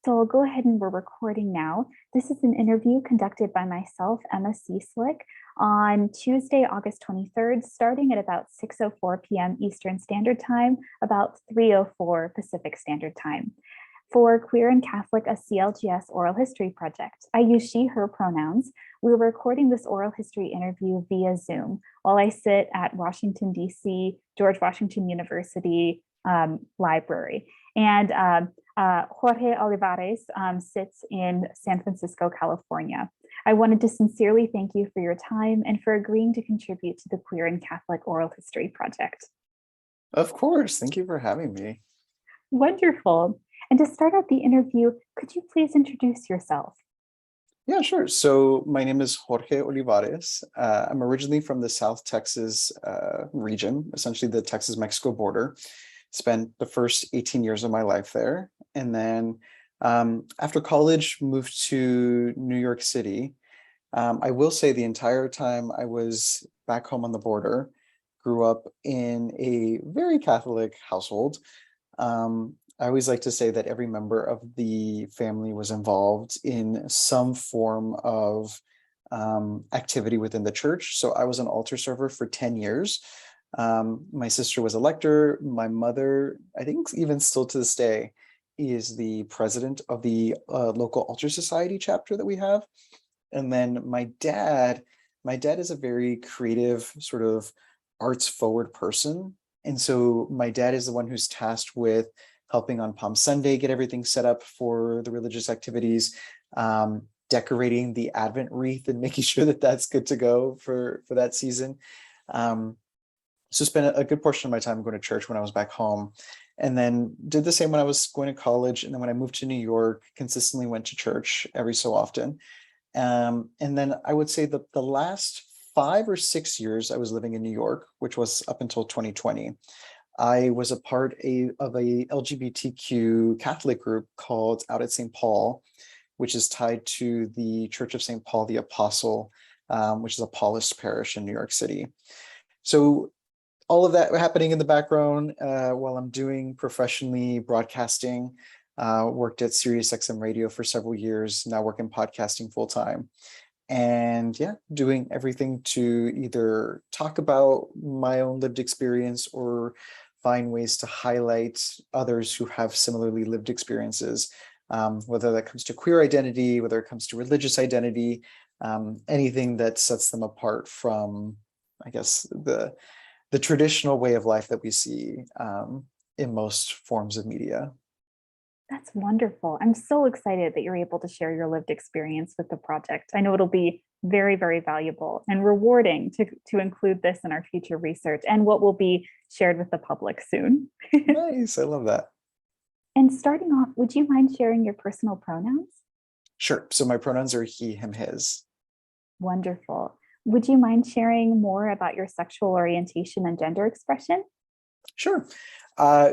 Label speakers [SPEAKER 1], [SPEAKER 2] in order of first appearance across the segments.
[SPEAKER 1] So I'll go ahead and we're recording now. This is an interview conducted by myself, Emma Cieslik, on Tuesday, August 23rd, starting at about 6:04 p.m. Eastern Standard Time, about 3:04 Pacific Standard Time. For Queer and Catholic, a CLGS oral history project. I use she, her pronouns. We're recording this oral history interview via Zoom while I sit at Washington, D.C., George Washington University Library. And Xorje Olivares sits in San Francisco, California. I wanted to sincerely thank you for your time and for agreeing to contribute to the Queer and Catholic Oral History Project.
[SPEAKER 2] Of course. Thank you for having me.
[SPEAKER 1] Wonderful. And to start out the interview, could you please introduce yourself?
[SPEAKER 2] Yeah, sure. So my name is Xorje Olivares. I'm originally from the South Texas region, essentially the Texas-Mexico border. Spent the first 18 years of my life there. And then after college, moved to New York City. I will say the entire time I was back home on the border, grew up in a very Catholic household. I always like to say that every member of the family was involved in some form of activity within the church. So I was an altar server for 10 years. My sister was a lector. My mother, I think even still to this day, is the president of the local altar society chapter that we have. And then my dad is a very creative, sort of arts forward person. And so my dad is the one who's tasked with helping on Palm Sunday, get everything set up for the religious activities, decorating the Advent wreath and making sure that that's good to go for that season. So spent a good portion of my time going to church when I was back home, and then did the same when I was going to college. And then when I moved to New York, consistently went to church every so often. And then I would say that the last 5 or 6 years I was living in New York, which was up until 2020, I was a part of a LGBTQ Catholic group called Out at St. Paul, which is tied to the Church of St. Paul the Apostle, which is a Paulist parish in New York City. So all of that happening in the background while I'm doing professionally broadcasting, worked at Sirius XM radio for several years, now work in podcasting full time. And yeah, doing everything to either talk about my own lived experience or find ways to highlight others who have similarly lived experiences, whether that comes to queer identity, whether it comes to religious identity, anything that sets them apart from, I guess, the traditional way of life that we see in most forms of media.
[SPEAKER 1] That's wonderful. I'm so excited that you're able to share your lived experience with the project. I know it'll be very, very valuable and rewarding to include this in our future research and what will be shared with the public soon.
[SPEAKER 2] Nice. I love that.
[SPEAKER 1] And starting off, would you mind sharing your personal pronouns?
[SPEAKER 2] Sure. So my pronouns are he, him, his.
[SPEAKER 1] Wonderful. Would you mind sharing more about your sexual orientation and gender expression?
[SPEAKER 2] Sure.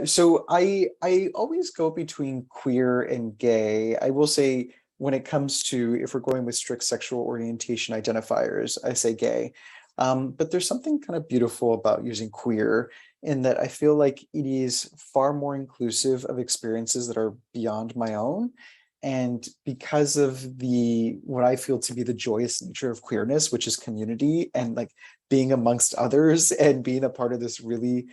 [SPEAKER 2] So I always go between queer and gay. I will say when it comes to, if we're going with strict sexual orientation identifiers, I say gay. But there's something kind of beautiful about using queer in that I feel like it is far more inclusive of experiences that are beyond my own. And because of what I feel to be the joyous nature of queerness, which is community and like being amongst others and being a part of this really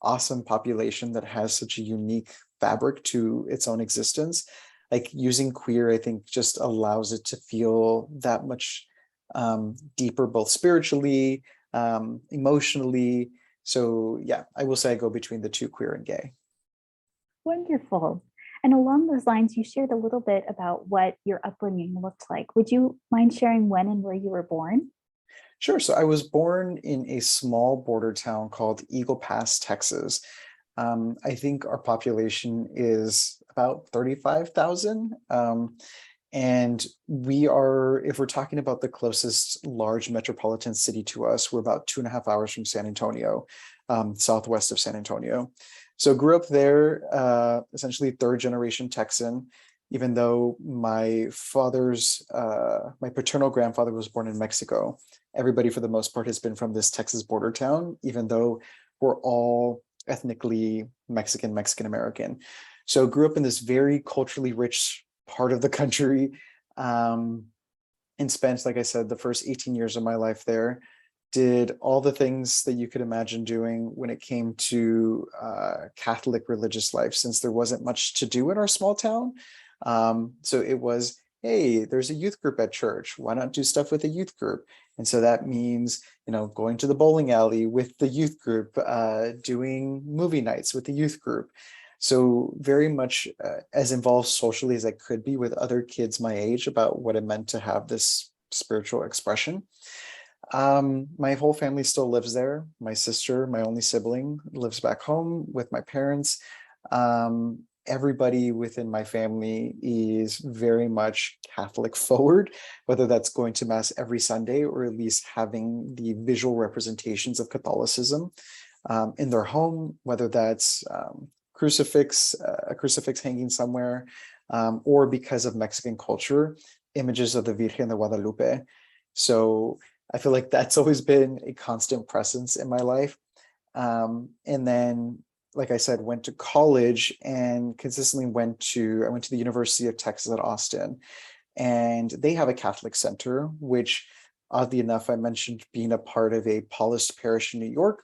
[SPEAKER 2] awesome population that has such a unique fabric to its own existence, like using queer, I think just allows it to feel that much deeper, both spiritually, emotionally. So yeah, I will say I go between the two, queer and gay.
[SPEAKER 1] Wonderful. And along those lines, you shared a little bit about what your upbringing looked like. Would you mind sharing when and where you were born?
[SPEAKER 2] Sure. So I was born in a small border town called Eagle Pass, Texas. I think our population is about 35,000. And we are, if we're talking about the closest large metropolitan city to us, we're about 2.5 hours from San Antonio, southwest of San Antonio. So grew up there, essentially third generation Texan, even though my paternal grandfather was born in Mexico. Everybody for the most part has been from this Texas border town, even though we're all ethnically Mexican American. So grew up in this very culturally rich part of the country, and spent, like I said, the first 18 years of my life there. Did all the things that you could imagine doing when it came to Catholic religious life, since there wasn't much to do in our small town. So it was, hey, there's a youth group at church. Why not do stuff with a youth group? And so that means, going to the bowling alley with the youth group, doing movie nights with the youth group. So very much as involved socially as I could be with other kids my age about what it meant to have this spiritual expression. My whole family still lives there. My sister, my only sibling, lives back home with my parents. Everybody within my family is very much Catholic forward, whether that's going to mass every Sunday or at least having the visual representations of Catholicism in their home, whether that's a crucifix hanging somewhere, or because of Mexican culture, images of the Virgen de Guadalupe. So I feel like that's always been a constant presence in my life. And then, like I said, went to college and consistently I went to the University of Texas at Austin, and they have a Catholic center, which oddly enough, I mentioned being a part of a Paulist parish in New York.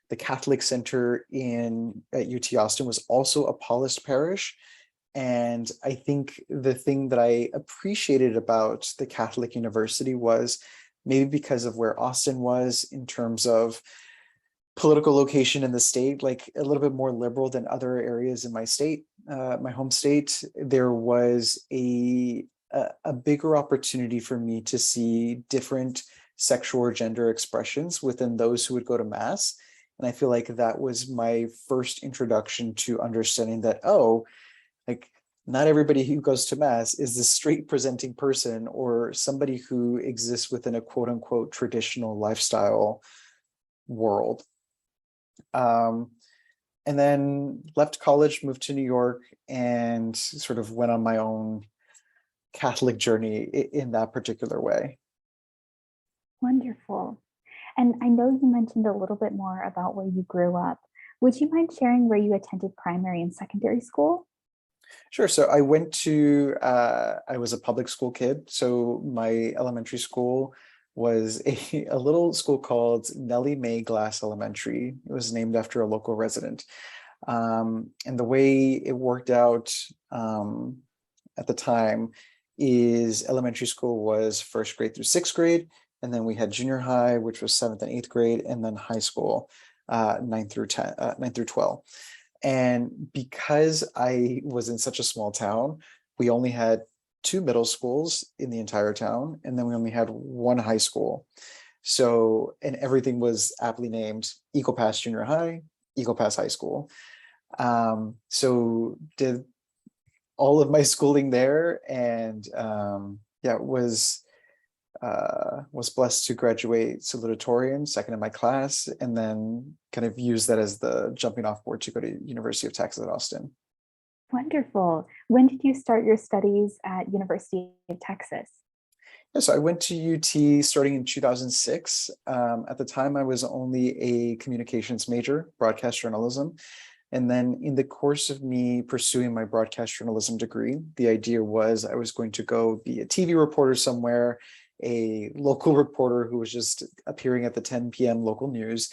[SPEAKER 2] The Catholic center at UT Austin was also a Paulist parish. And I think the thing that I appreciated about the Catholic University was maybe because of where Austin was in terms of political location in the state, like a little bit more liberal than other areas in my state, my home state. There was a bigger opportunity for me to see different sexual or gender expressions within those who would go to mass. And I feel like that was my first introduction to understanding that, like, not everybody who goes to mass is the straight presenting person or somebody who exists within a quote unquote traditional lifestyle world. And then left college, moved to New York, and sort of went on my own Catholic journey in that particular way.
[SPEAKER 1] Wonderful. And I know you mentioned a little bit more about where you grew up. Would you mind sharing where you attended primary and secondary school?
[SPEAKER 2] Sure. So I was a public school kid. So my elementary school was a little school called Nellie Mae Glass Elementary. It was named after a local resident. And the way it worked out at the time is elementary school was first grade through sixth grade. And then we had junior high, which was seventh and eighth grade, and then high school, 9 through 12. And because I was in such a small town, we only had 2 middle schools in the entire town, and then we only had 1 high school. So, and everything was aptly named Eagle Pass Junior High, Eagle Pass High School. So did all of my schooling there, and was blessed to graduate salutatorian, second in my class, and then kind of use that as the jumping off board to go to University of Texas at Austin.
[SPEAKER 1] Wonderful. When did you start your studies at University of Texas?
[SPEAKER 2] Yeah, so I went to UT starting in 2006. At the time, I was only a communications major, broadcast journalism. And then in the course of me pursuing my broadcast journalism degree, the idea was I was going to go be a TV reporter somewhere, a local reporter who was just appearing at the 10 p.m. local news.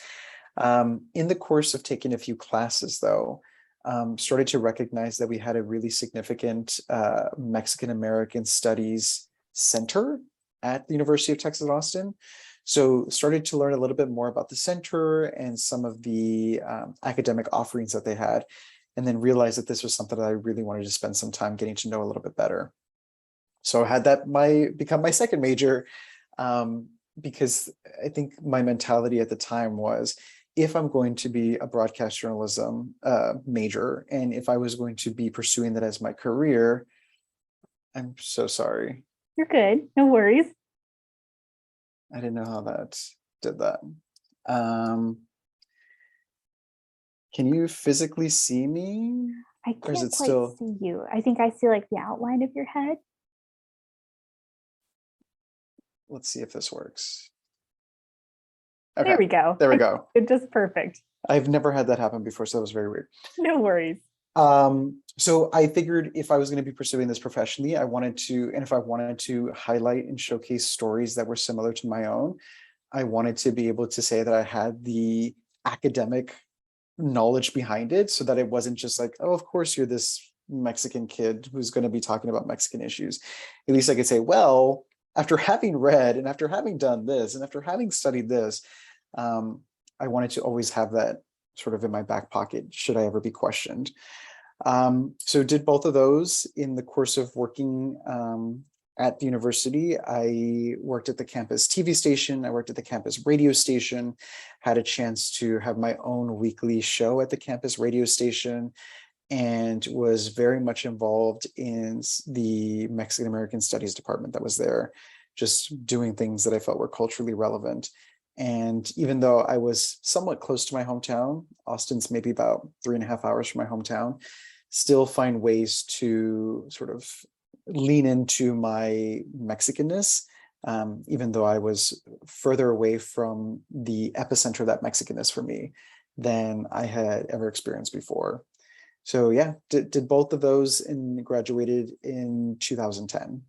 [SPEAKER 2] In the course of taking a few classes, though, started to recognize that we had a really significant Mexican American Studies Center at the University of Texas at Austin. So started to learn a little bit more about the center and some of the academic offerings that they had, and then realized that this was something that I really wanted to spend some time getting to know a little bit better. So I had that become my second major, because I think my mentality at the time was, if I'm going to be a broadcast journalism major, and if I was going to be pursuing that as my career, I'm so sorry.
[SPEAKER 1] You're good. No worries.
[SPEAKER 2] I didn't know how that did that. Can you physically see me?
[SPEAKER 1] I
[SPEAKER 2] Or is
[SPEAKER 1] can't
[SPEAKER 2] it
[SPEAKER 1] quite
[SPEAKER 2] still...
[SPEAKER 1] see you. I think I see like the outline of your head.
[SPEAKER 2] Let's see if this works.
[SPEAKER 1] Okay. There we go.
[SPEAKER 2] There we go.
[SPEAKER 1] It's just perfect.
[SPEAKER 2] I've never had that happen before, so that was very weird.
[SPEAKER 1] No worries.
[SPEAKER 2] So I figured if I was going to be pursuing this professionally, if I wanted to highlight and showcase stories that were similar to my own, I wanted to be able to say that I had the academic knowledge behind it so that it wasn't just like, oh, of course you're this Mexican kid who's going to be talking about Mexican issues. At least I could say, well, after having read and after having done this and after having studied this, um, I wanted to always have that sort of in my back pocket should I ever be questioned. So did both of those in the course of working at the university. I worked at the campus TV station. I worked at the campus radio station, had a chance to have my own weekly show at the campus radio station, and was very much involved in the Mexican American Studies department that was there, just doing things that I felt were culturally relevant. And even though I was somewhat close to my hometown, Austin's maybe about 3.5 hours from my hometown, still find ways to sort of lean into my Mexicanness, even though I was further away from the epicenter of that Mexicanness for me than I had ever experienced before. So yeah, did both of those and graduated in 2010.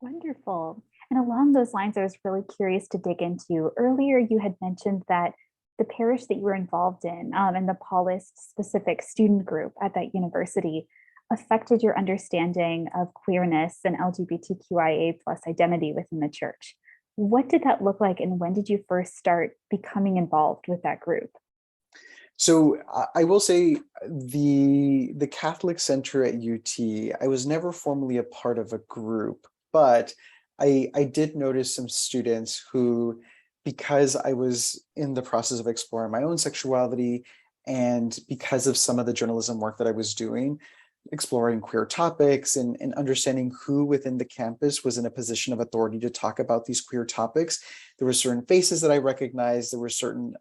[SPEAKER 1] Wonderful. And along those lines, I was really curious to dig into. Earlier, you had mentioned that the parish that you were involved in and the Paulist specific student group at that university affected your understanding of queerness and LGBTQIA plus identity within the church. What did that look like, and when did you first start becoming involved with that group?
[SPEAKER 2] So I will say the Catholic Center at UT, I was never formally a part of a group, but I did notice some students who, because I was in the process of exploring my own sexuality and because of some of the journalism work that I was doing, exploring queer topics and understanding who within the campus was in a position of authority to talk about these queer topics, there were certain faces that I recognized. There were certain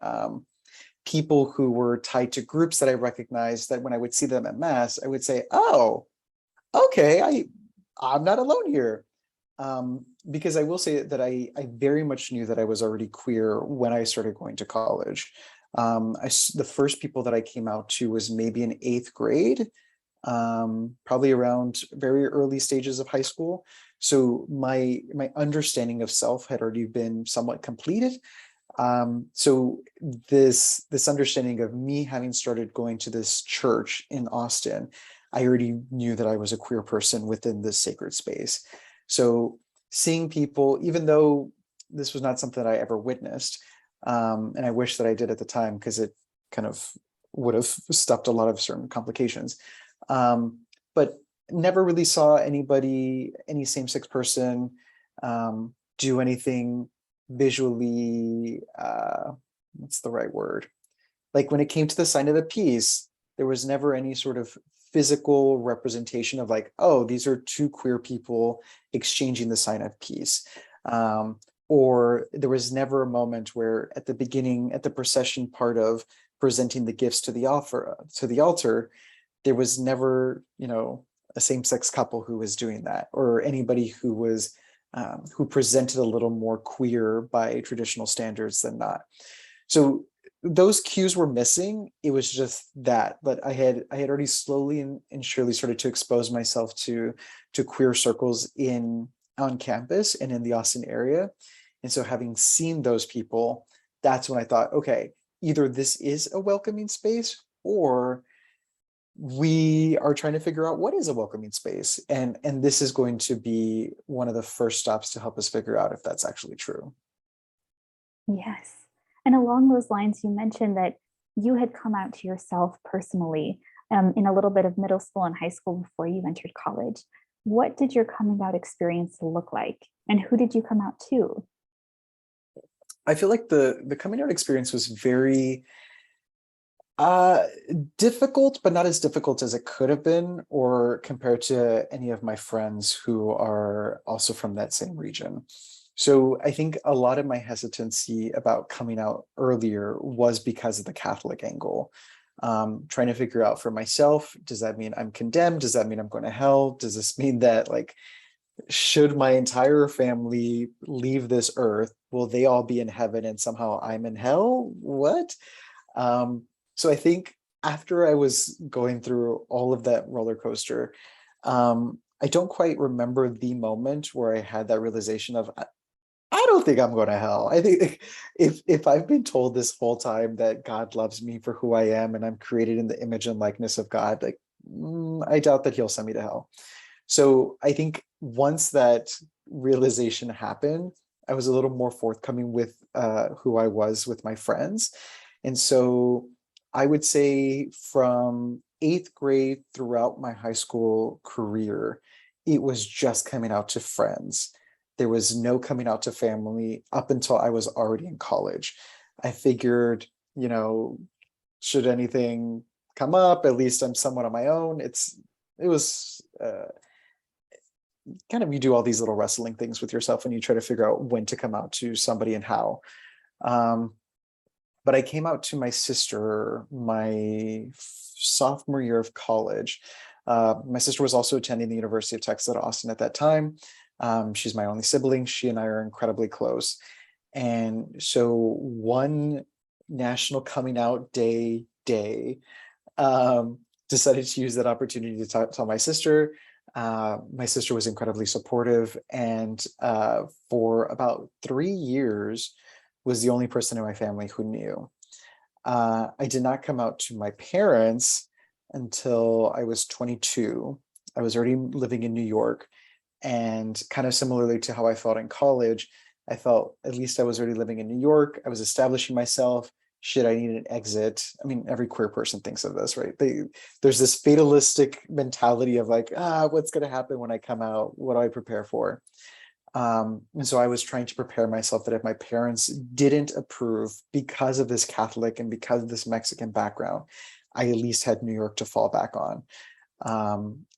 [SPEAKER 2] people who were tied to groups that I recognized, that when I would see them at mass, I would say, oh, okay, I'm not alone here. Because I will say that I very much knew that I was already queer when I started going to college. The first people that I came out to was maybe in 8th grade, probably around very early stages of high school. So my understanding of self had already been somewhat completed. So this understanding of me having started going to this church in Austin, I already knew that I was a queer person within this sacred space. So seeing people, even though this was not something that I ever witnessed, and I wish that I did at the time because it kind of would have stopped a lot of certain complications, but never really saw any same-sex person do anything visually, what's the right word? Like when it came to the sign of the peace, there was never any sort of physical representation of like, oh, these are two queer people exchanging the sign of peace. Or there was never a moment where at the beginning, at the procession part of presenting the gifts to the altar, there was never, a same-sex couple who was doing that, or anybody who was who presented a little more queer by traditional standards than not. So those cues were missing. It was just that, but I had already slowly and surely started to expose myself to queer circles on campus and in the Austin area. And so having seen those people, that's when I thought, okay, either this is a welcoming space or we are trying to figure out what is a welcoming space. And this is going to be one of the first stops to help us figure out if that's actually true.
[SPEAKER 1] Yes. And along those lines, you mentioned that you had come out to yourself personally in a little bit of middle school and high school before you entered college. What did your coming out experience look like? And who did you come out to?
[SPEAKER 2] I feel like the coming out experience was very difficult, but not as difficult as it could have been, or compared to any of my friends who are also from that same region. So I think a lot of my hesitancy about coming out earlier was because of the Catholic angle. Trying to figure out for myself, does that mean I'm condemned? Does that mean I'm going to hell? Does this mean that, like, should my entire family leave this earth, will they all be in heaven and somehow I'm in hell? What? So I think after I was going through all of that roller coaster, I don't quite remember the moment where I had that realization of I don't think I'm going to hell. I think if I've been told this whole time that God loves me for who I am and I'm created in the image and likeness of God, like I doubt that he'll send me to hell. So I think once that realization happened, I was a little more forthcoming with who I was with my friends. And so I would say from eighth grade throughout my high school career, it was just coming out to friends. There was no coming out to family up until I was already in college. I figured, should anything come up, at least I'm somewhat on my own. It was kind of, you do all these little wrestling things with yourself and you try to figure out when to come out to somebody and how. But I came out to my sister my sophomore year of college. My sister was also attending the University of Texas at Austin at that time. She's my only sibling. She and I are incredibly close. And so one national coming out day, decided to use that opportunity to tell my sister. My sister was incredibly supportive, and for about 3 years was the only person in my family who knew. I did not come out to my parents until I was 22. I was already living in New York, and kind of similarly to how I felt in college, I felt at least I was already living in New York. I was establishing myself. Should I need an exit? I mean, every queer person thinks of this, right? There's this fatalistic mentality of like, what's going to happen when I come out? What do I prepare for? And so I was trying to prepare myself that if my parents didn't approve because of this Catholic and because of this Mexican background, I at least had New York to fall back on.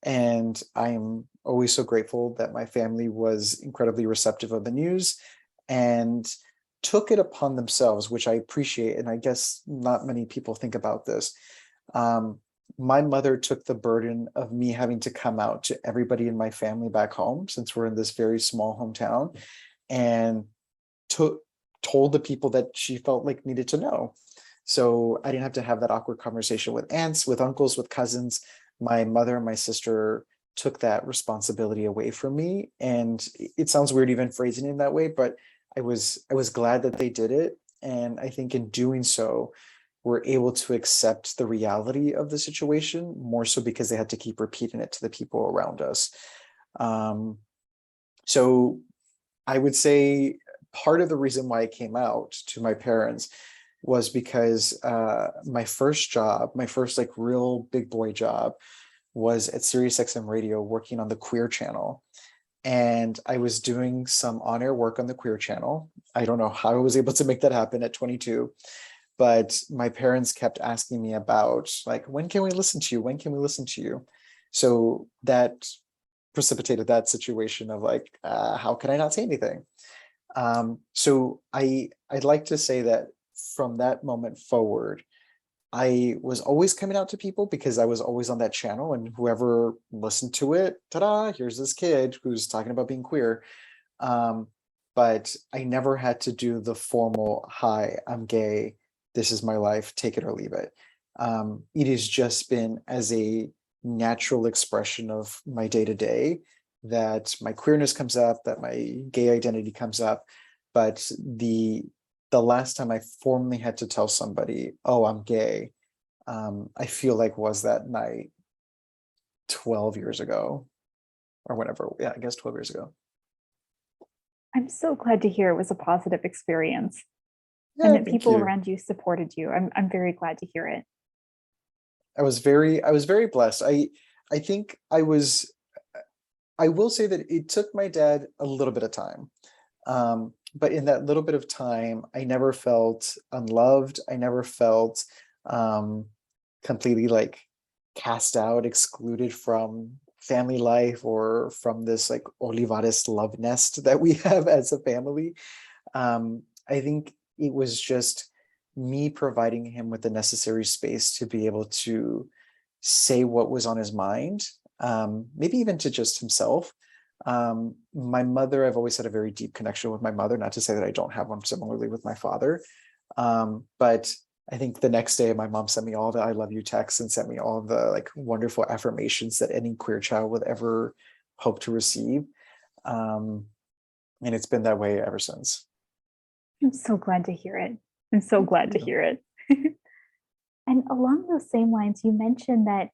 [SPEAKER 2] And I'm always so grateful that my family was incredibly receptive of the news and took it upon themselves, which I appreciate. And I guess not many people think about this. My mother took the burden of me having to come out to everybody in my family back home, since we're in this very small hometown, and told the people that she felt like needed to know. So I didn't have to have that awkward conversation with aunts, with uncles, with cousins. My mother and my sister took that responsibility away from me. And it sounds weird even phrasing it that way, but I was glad that they did it. And I think in doing so, we're able to accept the reality of the situation more so because they had to keep repeating it to the people around us. So I would say part of the reason why I came out to my parents was because my first job, my first like real big boy job, was at Sirius XM radio working on the queer channel. And I was doing some on-air work on the queer channel. I don't know how I was able to make that happen at 22, but my parents kept asking me about like, when can we listen to you? When can we listen to you? So that precipitated that situation of like, how can I not say anything? So I'd like to say that from that moment forward, I was always coming out to people because I was always on that channel, and whoever listened to it, ta-da, here's this kid who's talking about being queer. But I never had to do the formal, hi, I'm gay, this is my life, take it or leave it. It has just been as a natural expression of my day-to-day that my queerness comes up, that my gay identity comes up. But the last time I formally had to tell somebody, oh, I'm gay, I feel like was that night 12 years ago or whatever. Yeah, I guess 12 years ago.
[SPEAKER 1] I'm so glad to hear it was a positive experience
[SPEAKER 2] Yeah,
[SPEAKER 1] and that
[SPEAKER 2] thank
[SPEAKER 1] people
[SPEAKER 2] you.
[SPEAKER 1] around you supported you. I'm very glad to hear it.
[SPEAKER 2] I was very blessed. I think I will say that it took my dad a little bit of time. But in that little bit of time, I never felt unloved. I never felt completely like cast out, excluded from family life or from this like Olivares love nest that we have as a family. I think it was just me providing him with the necessary space to be able to say what was on his mind, maybe even to just himself. My mother, I've always had a very deep connection with my mother, not to say that I don't have one similarly with my father. But I think the next day my mom sent me all the I love you texts and sent me all the like wonderful affirmations that any queer child would ever hope to receive. Um, and it's been that way ever since.
[SPEAKER 1] I'm so glad to hear it. I'm so glad to hear it. And along those same lines, you mentioned that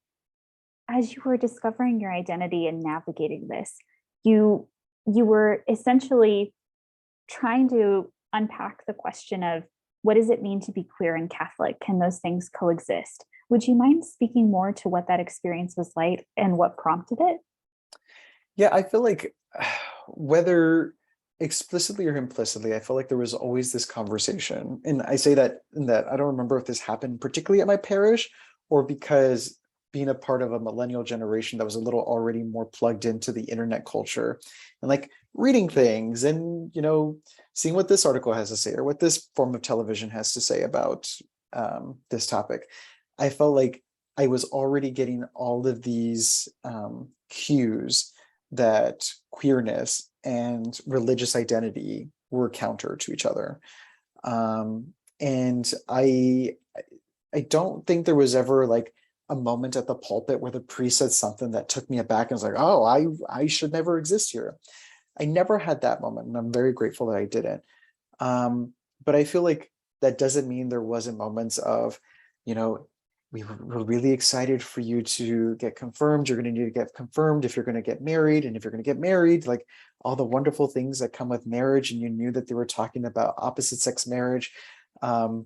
[SPEAKER 1] as you were discovering your identity and navigating this, you you were essentially trying to unpack the question of what does it mean to be queer and Catholic? Can those things coexist? Would you mind speaking more to what that experience was like and what prompted it?
[SPEAKER 2] Yeah, I feel like whether explicitly or implicitly, I feel like there was always this conversation. And I say that in that I don't remember if this happened particularly at my parish or because being a part of a millennial generation that was a little already more plugged into the internet culture and like reading things and, seeing what this article has to say or what this form of television has to say about this topic. I felt like I was already getting all of these cues that queerness and religious identity were counter to each other. And I don't think there was ever like a moment at the pulpit where the priest said something that took me aback and was like, oh, I should never exist here. I never had that moment, and I'm very grateful that I didn't. But I feel like that doesn't mean there wasn't moments of, you know, we're really excited for you to get confirmed. You're going to need to get confirmed if you're going to get married. And if you're going to get married, like all the wonderful things that come with marriage. And you knew that they were talking about opposite sex marriage. So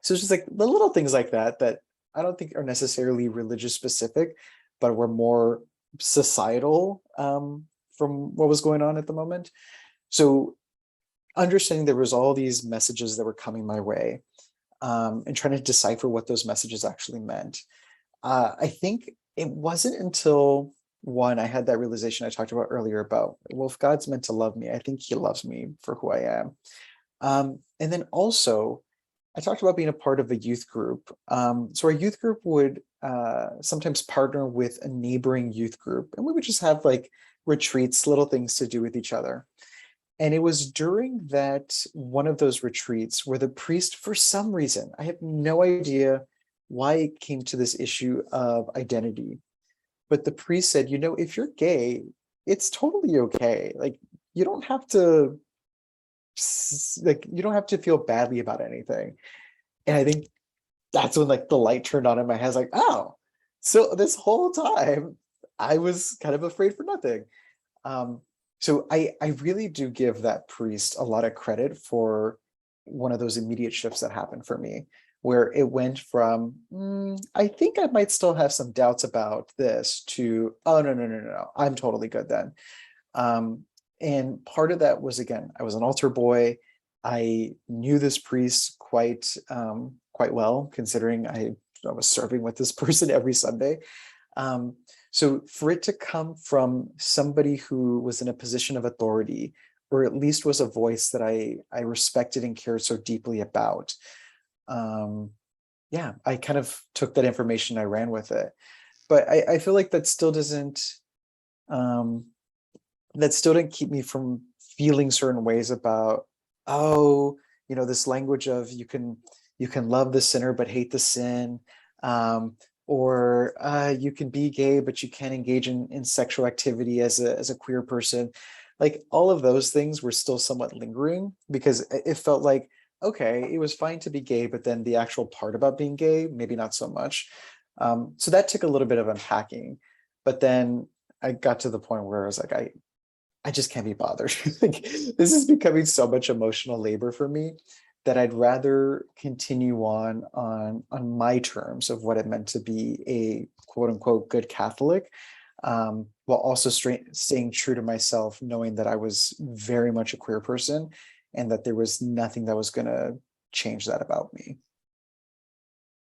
[SPEAKER 2] it's just like the little things like that, that I don't think are necessarily religious specific, but were more societal from what was going on at the moment. So understanding there was all these messages that were coming my way, and trying to decipher what those messages actually meant. I think it wasn't until one, I had that realization I talked about earlier about, well, if God's meant to love me, I think he loves me for who I am. And then also, I talked about being a part of a youth group. So our youth group would sometimes partner with a neighboring youth group, and we would just have like retreats, little things to do with each other. And it was during that one of those retreats where the priest, for some reason, I have no idea why it came to this issue of identity, but the priest said, if you're gay, it's totally okay. Like you don't have to feel badly about anything. And I think that's when like the light turned on in my head. I was like, oh, so this whole time I was kind of afraid for nothing. So I really do give that priest a lot of credit for one of those immediate shifts that happened for me, where it went from, I think I might still have some doubts about this to, oh, no, I'm totally good then. And part of that was, again, I was an altar boy. I knew this priest quite well, considering I was serving with this person every Sunday. So for it to come from somebody who was in a position of authority, or at least was a voice that I respected and cared so deeply about, yeah, I kind of took that information, I ran with it. But I feel like that still didn't keep me from feeling certain ways about, oh, this language of you can love the sinner but hate the sin, or you can be gay but you can't engage in sexual activity as a queer person. Like all of those things were still somewhat lingering, because it felt like, okay, it was fine to be gay, but then the actual part about being gay, maybe not so much. So that took a little bit of unpacking, but then I got to the point where I was like, I just can't be bothered. Like, this is becoming so much emotional labor for me that I'd rather continue on my terms of what it meant to be a quote unquote good Catholic, while also staying true to myself, knowing that I was very much a queer person and that there was nothing that was going to change that about me.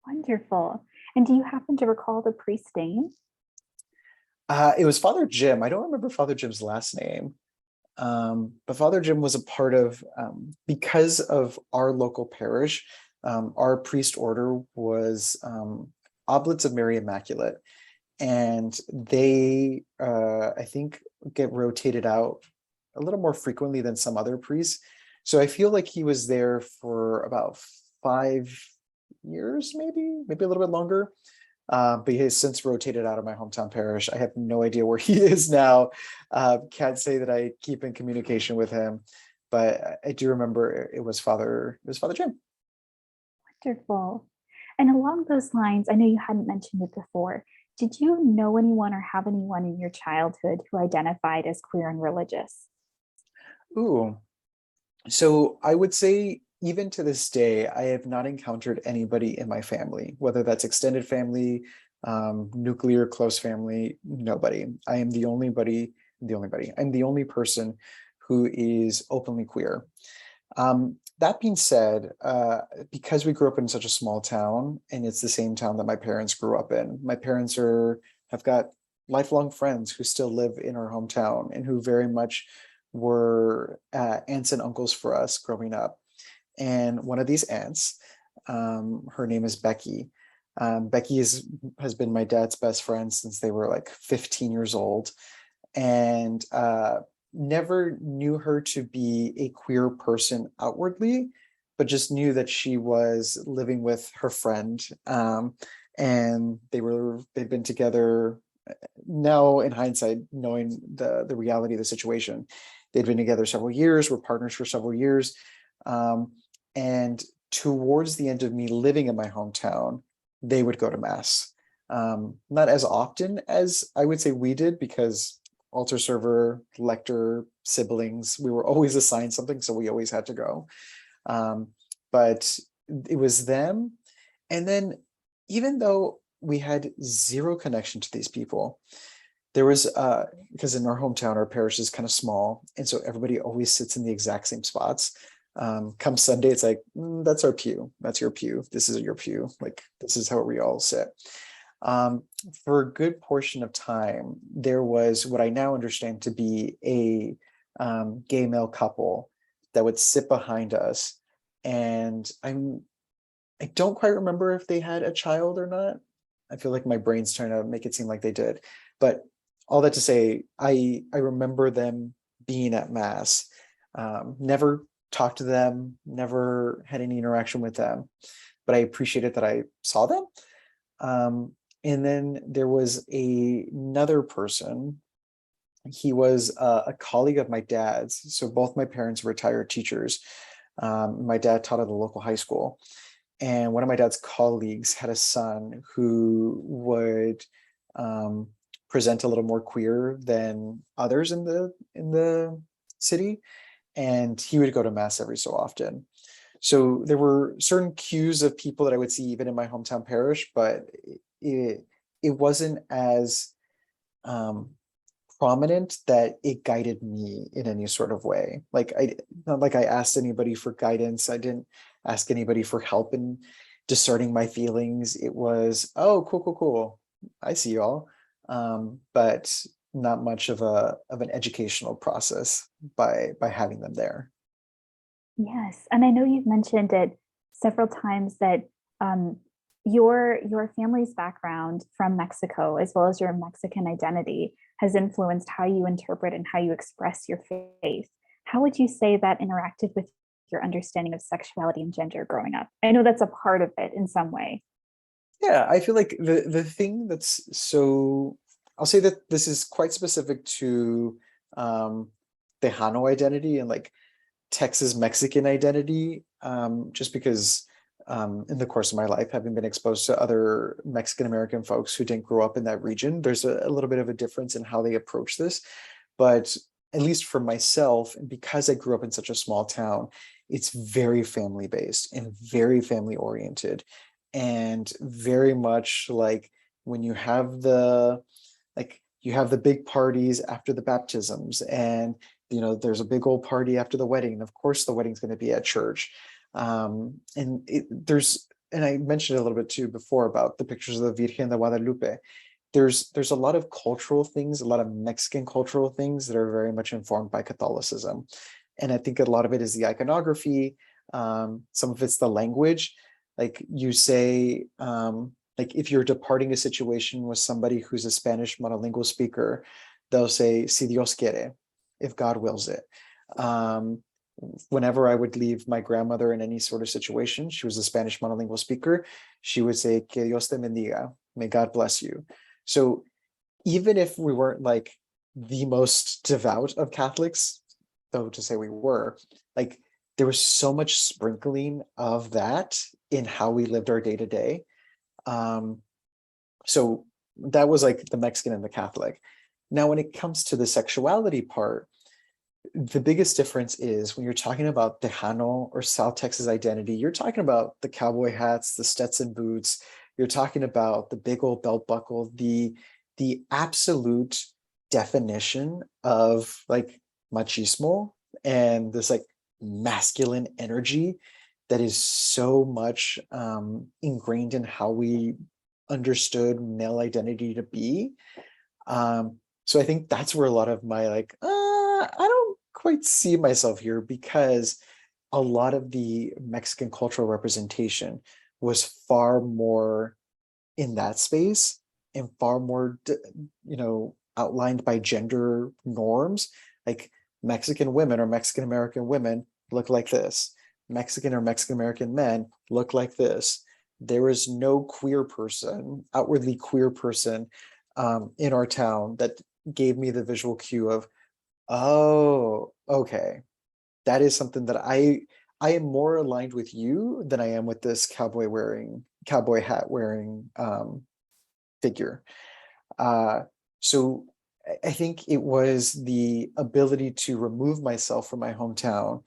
[SPEAKER 1] Wonderful. And do you happen to recall the priest's name?
[SPEAKER 2] It was Father Jim. I don't remember Father Jim's last name. But Father Jim was a part of, because of our local parish, our priest order was Oblates of Mary Immaculate. And they, I think, get rotated out a little more frequently than some other priests. So I feel like he was there for about years, maybe a little bit longer. But he has since rotated out of my hometown parish. I have no idea where he is now. Can't say that I keep in communication with him, but I do remember it was Father Jim.
[SPEAKER 1] Wonderful. And along those lines, I know you hadn't mentioned it before. Did you know anyone or have anyone in your childhood who identified as queer and religious?
[SPEAKER 2] Ooh, so I would say even to this day, I have not encountered anybody in my family, whether that's extended family, nuclear close family, nobody. I am I'm the only person who is openly queer. That being said, because we grew up in such a small town, and it's the same town that my parents grew up in, my parents have got lifelong friends who still live in our hometown and who very much were aunts and uncles for us growing up. And one of these aunts, her name is Becky. Becky has been my dad's best friend since they were like 15 years old, and never knew her to be a queer person outwardly, but just knew that she was living with her friend. And they'd been together. Now in hindsight, knowing the reality of the situation, they'd been together several years, were partners for several years. And towards the end of me living in my hometown, they would go to mass. Not as often as I would say we did, because altar server, lector, siblings, we were always assigned something, so we always had to go. But it was them. And then even though we had zero connection to these people, there was, because in our hometown, our parish is kind of small, and so everybody always sits in the exact same spots. Come Sunday, it's like, that's our pew, that's your pew, this is your pew, like this is how we all sit. For a good portion of time, there was what I now understand to be a gay male couple that would sit behind us. And I don't quite remember if they had a child or not. I feel like my brain's trying to make it seem like they did. But all that to say, I remember them being at mass. Never talked to them, never had any interaction with them, but I appreciated that I saw them. And then there was another person. He was a colleague of my dad's. So both my parents were retired teachers. My dad taught at the local high school. And one of my dad's colleagues had a son who would present a little more queer than others in the city. And he would go to mass every so often. So there were certain cues of people that I would see even in my hometown parish, but it wasn't as prominent that it guided me in any sort of way. Not like I asked anybody for guidance. I didn't ask anybody for help in discerning my feelings. It was, oh, cool. I see y'all. But not much of an educational process by having them there.
[SPEAKER 1] Yes, and I know you've mentioned it several times that your family's background from Mexico, as well as your Mexican identity, has influenced how you interpret and how you express your faith. How would you say that interacted with your understanding of sexuality and gender growing up? I know that's a part of it in some way.
[SPEAKER 2] Yeah, I feel like the thing that's so, I'll say that this is quite specific to Tejano identity and like Texas Mexican identity, just because in the course of my life, having been exposed to other Mexican American folks who didn't grow up in that region, there's a little bit of a difference in how they approach this. But at least for myself, and because I grew up in such a small town, it's very family based and very family oriented, and very much like when you have the big parties after the baptisms, and there's a big old party after the wedding, and of course the wedding's going to be at church. And I mentioned a little bit too before about the pictures of the Virgen de Guadalupe. There's a lot of cultural things, a lot of Mexican cultural things that are very much informed by Catholicism. And I think a lot of it is the iconography. Some of it's the language. Like you say, like if you're departing a situation with somebody who's a Spanish monolingual speaker, they'll say, si Dios quiere, if God wills it. whenever I would leave my grandmother in any sort of situation, she was a Spanish monolingual speaker, she would say, que Dios te bendiga, may God bless you. So even if we weren't like the most devout of Catholics, though to say we were, like there was so much sprinkling of that in how we lived our day to day. So that was like the Mexican and the Catholic. Now, when it comes to the sexuality part, the biggest difference is when you're talking about Tejano or South Texas identity, you're talking about the cowboy hats, the Stetson boots, you're talking about the big old belt buckle, the absolute definition of like machismo and this like masculine energy that is so much ingrained in how we understood male identity to be. So I think that's where a lot of my like, I don't quite see myself here, because a lot of the Mexican cultural representation was far more in that space and far more, outlined by gender norms. Like Mexican women or Mexican American women look like this. Mexican or Mexican American men look like this. There is no queer person, outwardly queer person in our town that gave me the visual cue of, oh, okay, that is something that I am more aligned with you than I am with this cowboy hat wearing figure. So I think it was the ability to remove myself from my hometown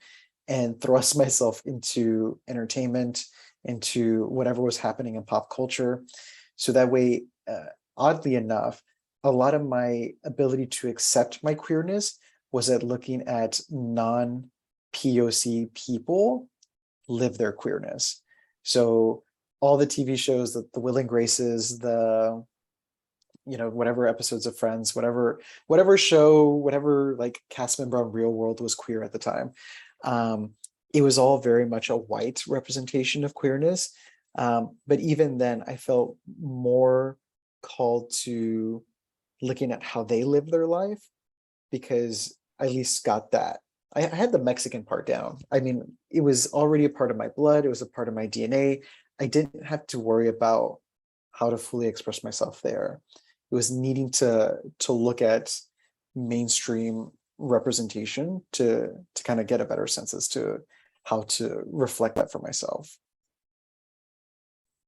[SPEAKER 2] and thrust myself into entertainment, into whatever was happening in pop culture. So that way, oddly enough, a lot of my ability to accept my queerness was at looking at non-POC people live their queerness. So all the TV shows, the Will and Graces, the whatever episodes of Friends, whatever show, whatever like cast member on Real World was queer at the time. It was all very much a white representation of queerness. But even then, I felt more called to looking at how they live their life, because I at least got that. I had the Mexican part down. I mean, it was already a part of my blood. It was a part of my DNA. I didn't have to worry about how to fully express myself there. It was needing to look at mainstream representation to kind of get a better sense as to how to reflect that for myself.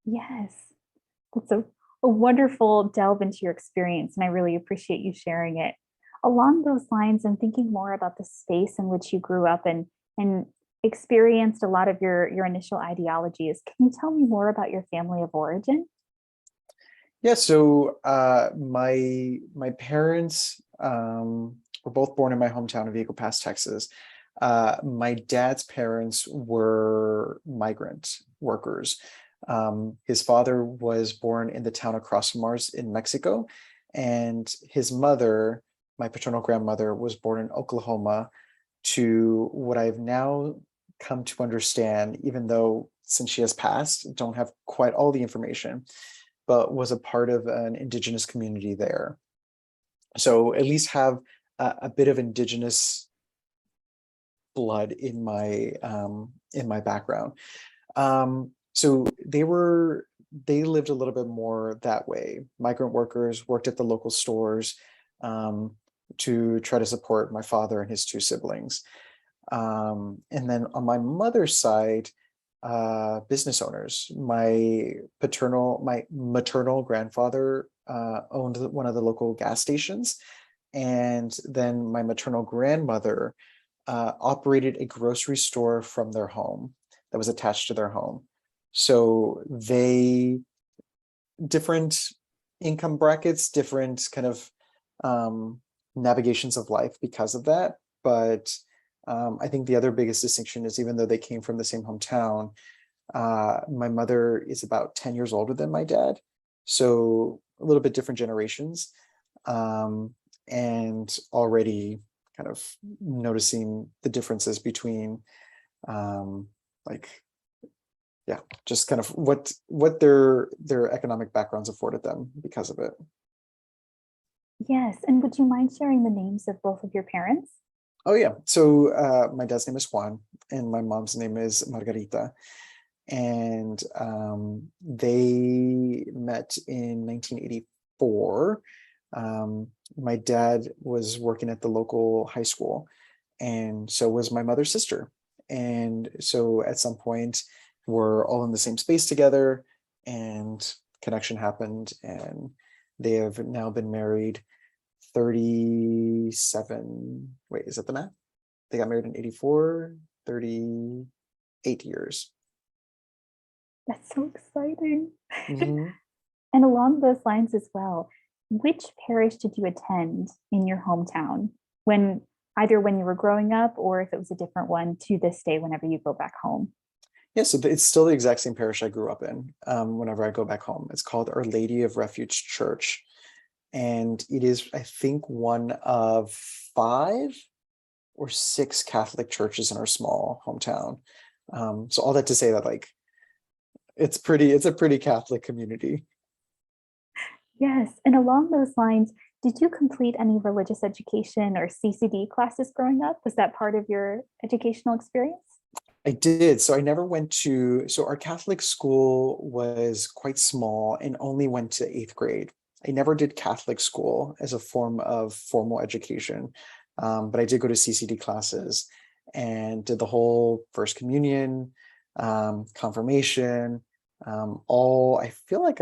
[SPEAKER 1] Yes, that's a wonderful delve into your experience, and I really appreciate you sharing it. Along those lines, I'm thinking more about the space in which you grew up and experienced a lot of your initial ideologies. Can you tell me more about your family of origin?
[SPEAKER 2] Yeah, so my parents were both born in my hometown of Eagle Pass, Texas. My dad's parents were migrant workers. His father was born in the town across from ours in Mexico, and his mother, my paternal grandmother, was born in Oklahoma, to what I've now come to understand, even though since she has passed, don't have quite all the information, but was a part of an indigenous community there. So at least have a bit of indigenous blood in my background. So they lived a little bit more that way. Migrant workers, worked at the local stores to try to support my father and his two siblings. And then on my mother's side, business owners. My maternal grandfather owned one of the local gas stations. And then my maternal grandmother operated a grocery store from their home that was attached to their home. So different income brackets, different kind of navigations of life because of that. But I think the other biggest distinction is, even though they came from the same hometown, my mother is about 10 years older than my dad. So a little bit different generations. And already kind of noticing the differences between just kind of what their economic backgrounds afforded them because of it.
[SPEAKER 1] Yes, and would you mind sharing the names of both of your parents?
[SPEAKER 2] Oh yeah. So my dad's name is Juan and my mom's name is Margarita. And they met in 1984. My dad was working at the local high school, and so was my mother's sister. And so at some point, we're all in the same space together, and connection happened, and they have now been married 37. Wait, is that the math? They got married in 84, 38 years.
[SPEAKER 1] That's so exciting.
[SPEAKER 2] Mhm.
[SPEAKER 1] And along those lines as well, which parish did you attend in your hometown when either when you were growing up or if it was a different one to this day whenever you go back home?
[SPEAKER 2] Yeah, so it's still the exact same parish I grew up in. Whenever I go back home, it's called Our Lady of Refuge Church, and it is, I think, one of 5 or 6 Catholic churches in our small hometown. So all that to say that like it's a pretty Catholic community.
[SPEAKER 1] Yes. And along those lines, did you complete any religious education or CCD classes growing up? Was that part of your educational experience?
[SPEAKER 2] I did. So I never went to, so our Catholic school was quite small and only went to 8th grade. I never did Catholic school as a form of formal education, but I did go to CCD classes and did the whole First Communion, confirmation, all. I feel like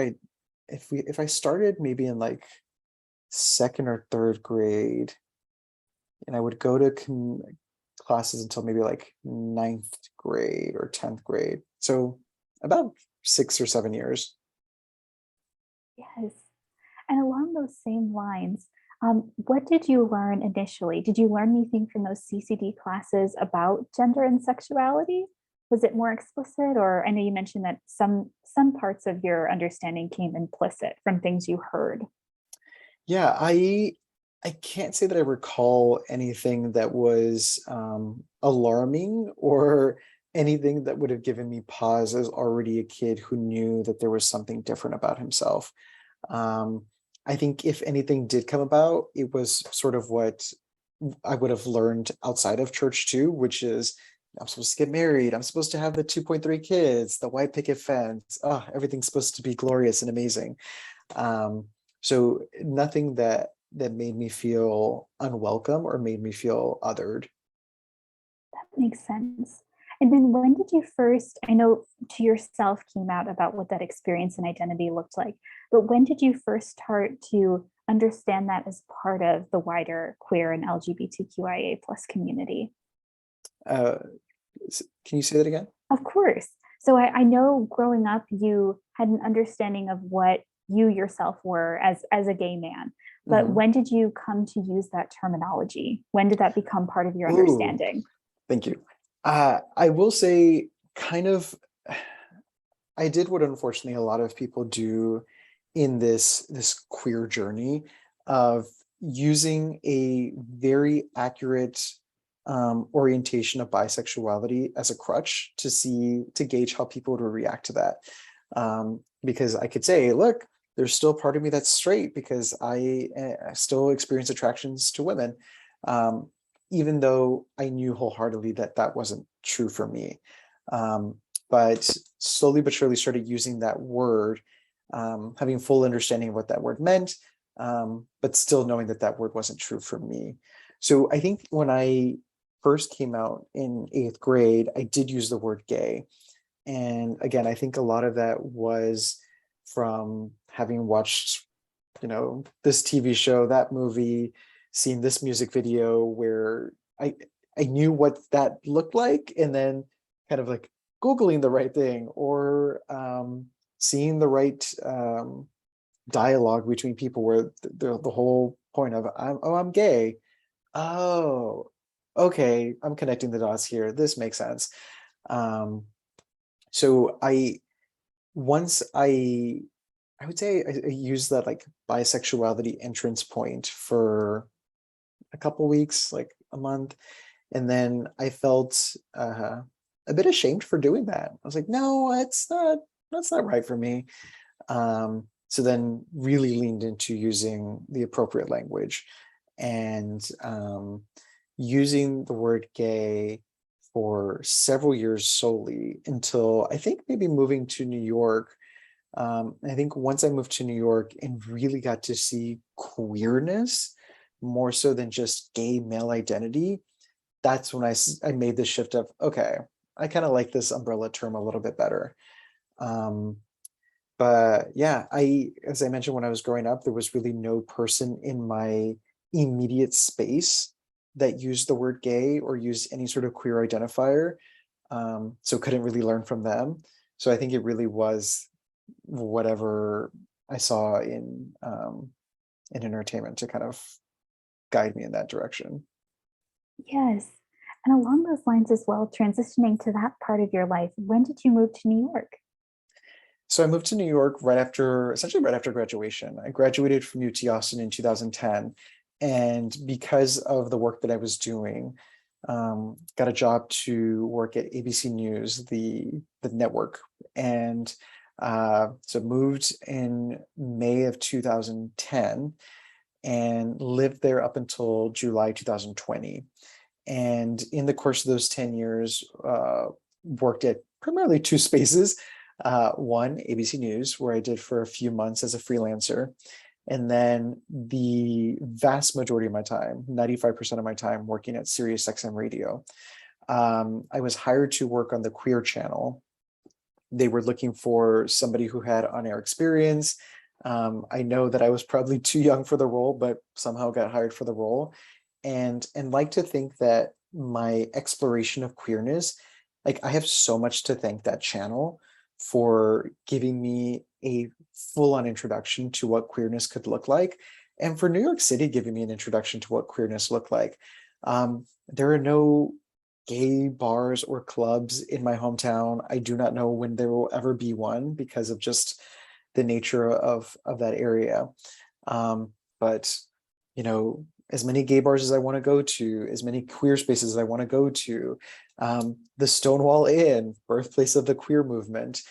[SPEAKER 2] if I started maybe in like 2nd or 3rd grade, and I would go to classes until maybe like 9th grade or 10th grade. So about 6 or 7 years.
[SPEAKER 1] Yes. And along those same lines, what did you learn initially? Did you learn anything from those CCD classes about gender and sexuality? Was it more explicit, or I know you mentioned that some parts of your understanding came implicit from things you heard.
[SPEAKER 2] Yeah, I can't say that I recall anything that was alarming or anything that would have given me pause as already a kid who knew that there was something different about himself. Um, I think if anything did come about, it was sort of what I would have learned outside of church too, which is I'm supposed to get married. I'm supposed to have the 2.3 kids, the white picket fence. Oh, everything's supposed to be glorious and amazing. Um, so nothing that made me feel unwelcome or made me feel othered.
[SPEAKER 1] That makes sense. And then when did you first, I know to yourself came out about what that experience and identity looked like, but when did you first start to understand that as part of the wider queer and LGBTQIA plus community?
[SPEAKER 2] Uh, can you say that again?
[SPEAKER 1] Of course. So I know growing up, you had an understanding of what you yourself were as a gay man. But
[SPEAKER 2] Mhm.
[SPEAKER 1] when did you come to use that terminology? When did that become part of your
[SPEAKER 2] Ooh,
[SPEAKER 1] understanding?
[SPEAKER 2] thank you. I will say, kind of, I did what unfortunately a lot of people do in this queer journey of using a very accurate orientation of bisexuality as a crutch to gauge how people would react to that. Because I could say, look, there's still part of me that's straight because I still experience attractions to women, um, even though I knew wholeheartedly that that wasn't true for me. Um, but slowly but surely started using that word, having full understanding of what that word meant, but still knowing that that word wasn't true for me. So I think when I first came out in 8th grade, I did use the word gay. And again, I think a lot of that was from having watched, this TV show, that movie, seen this music video where I knew what that looked like, and then kind of like Googling the right thing or seeing the right dialogue between people where the whole point of I'm gay. Oh, okay, I'm connecting the dots here. This makes sense. Um, so once I would say I used that like bisexuality entrance point for a couple weeks, like a month, and then I felt a bit ashamed for doing that. I was like, no, that's not right for me. So then really leaned into using the appropriate language and using the word gay for several years solely until I think maybe moving to New York. I think once I moved to New York and really got to see queerness more so than just gay male identity, that's when I made the shift of, okay, I kind of like this umbrella term a little bit better. Um, but yeah, as I mentioned, when I was growing up, there was really no person in my immediate space that used the word gay or used any sort of queer identifier. So couldn't really learn from them. So I think it really was whatever I saw in entertainment to kind of guide me in that direction.
[SPEAKER 1] Yes. And along those lines as well, transitioning to that part of your life, when did you move to New York?
[SPEAKER 2] So I moved to New York essentially right after graduation. I graduated from UT Austin in 2010. And because of the work that I was doing, got a job to work at ABC News, the network. And so moved in May of 2010 and lived there up until July 2020. And in the course of those 10 years, worked at primarily two spaces. One, ABC News, where I did for a few months as a freelancer. And then the vast majority of my time, 95% of my time, working at Sirius XM radio. I was hired to work on the Queer channel. They were looking for somebody who had on-air experience. I know that I was probably too young for the role, but somehow got hired for the role. And like to think that my exploration of queerness, like I have so much to thank that channel for giving me a full-on introduction to what queerness could look like, and for New York City giving me an introduction to what queerness looked like. There are no gay bars or clubs in my hometown. I do not know when there will ever be one because of just the nature of that area. But you know, as many gay bars as I want to go to, as many queer spaces as I want to go to, the Stonewall Inn, birthplace of the queer movement,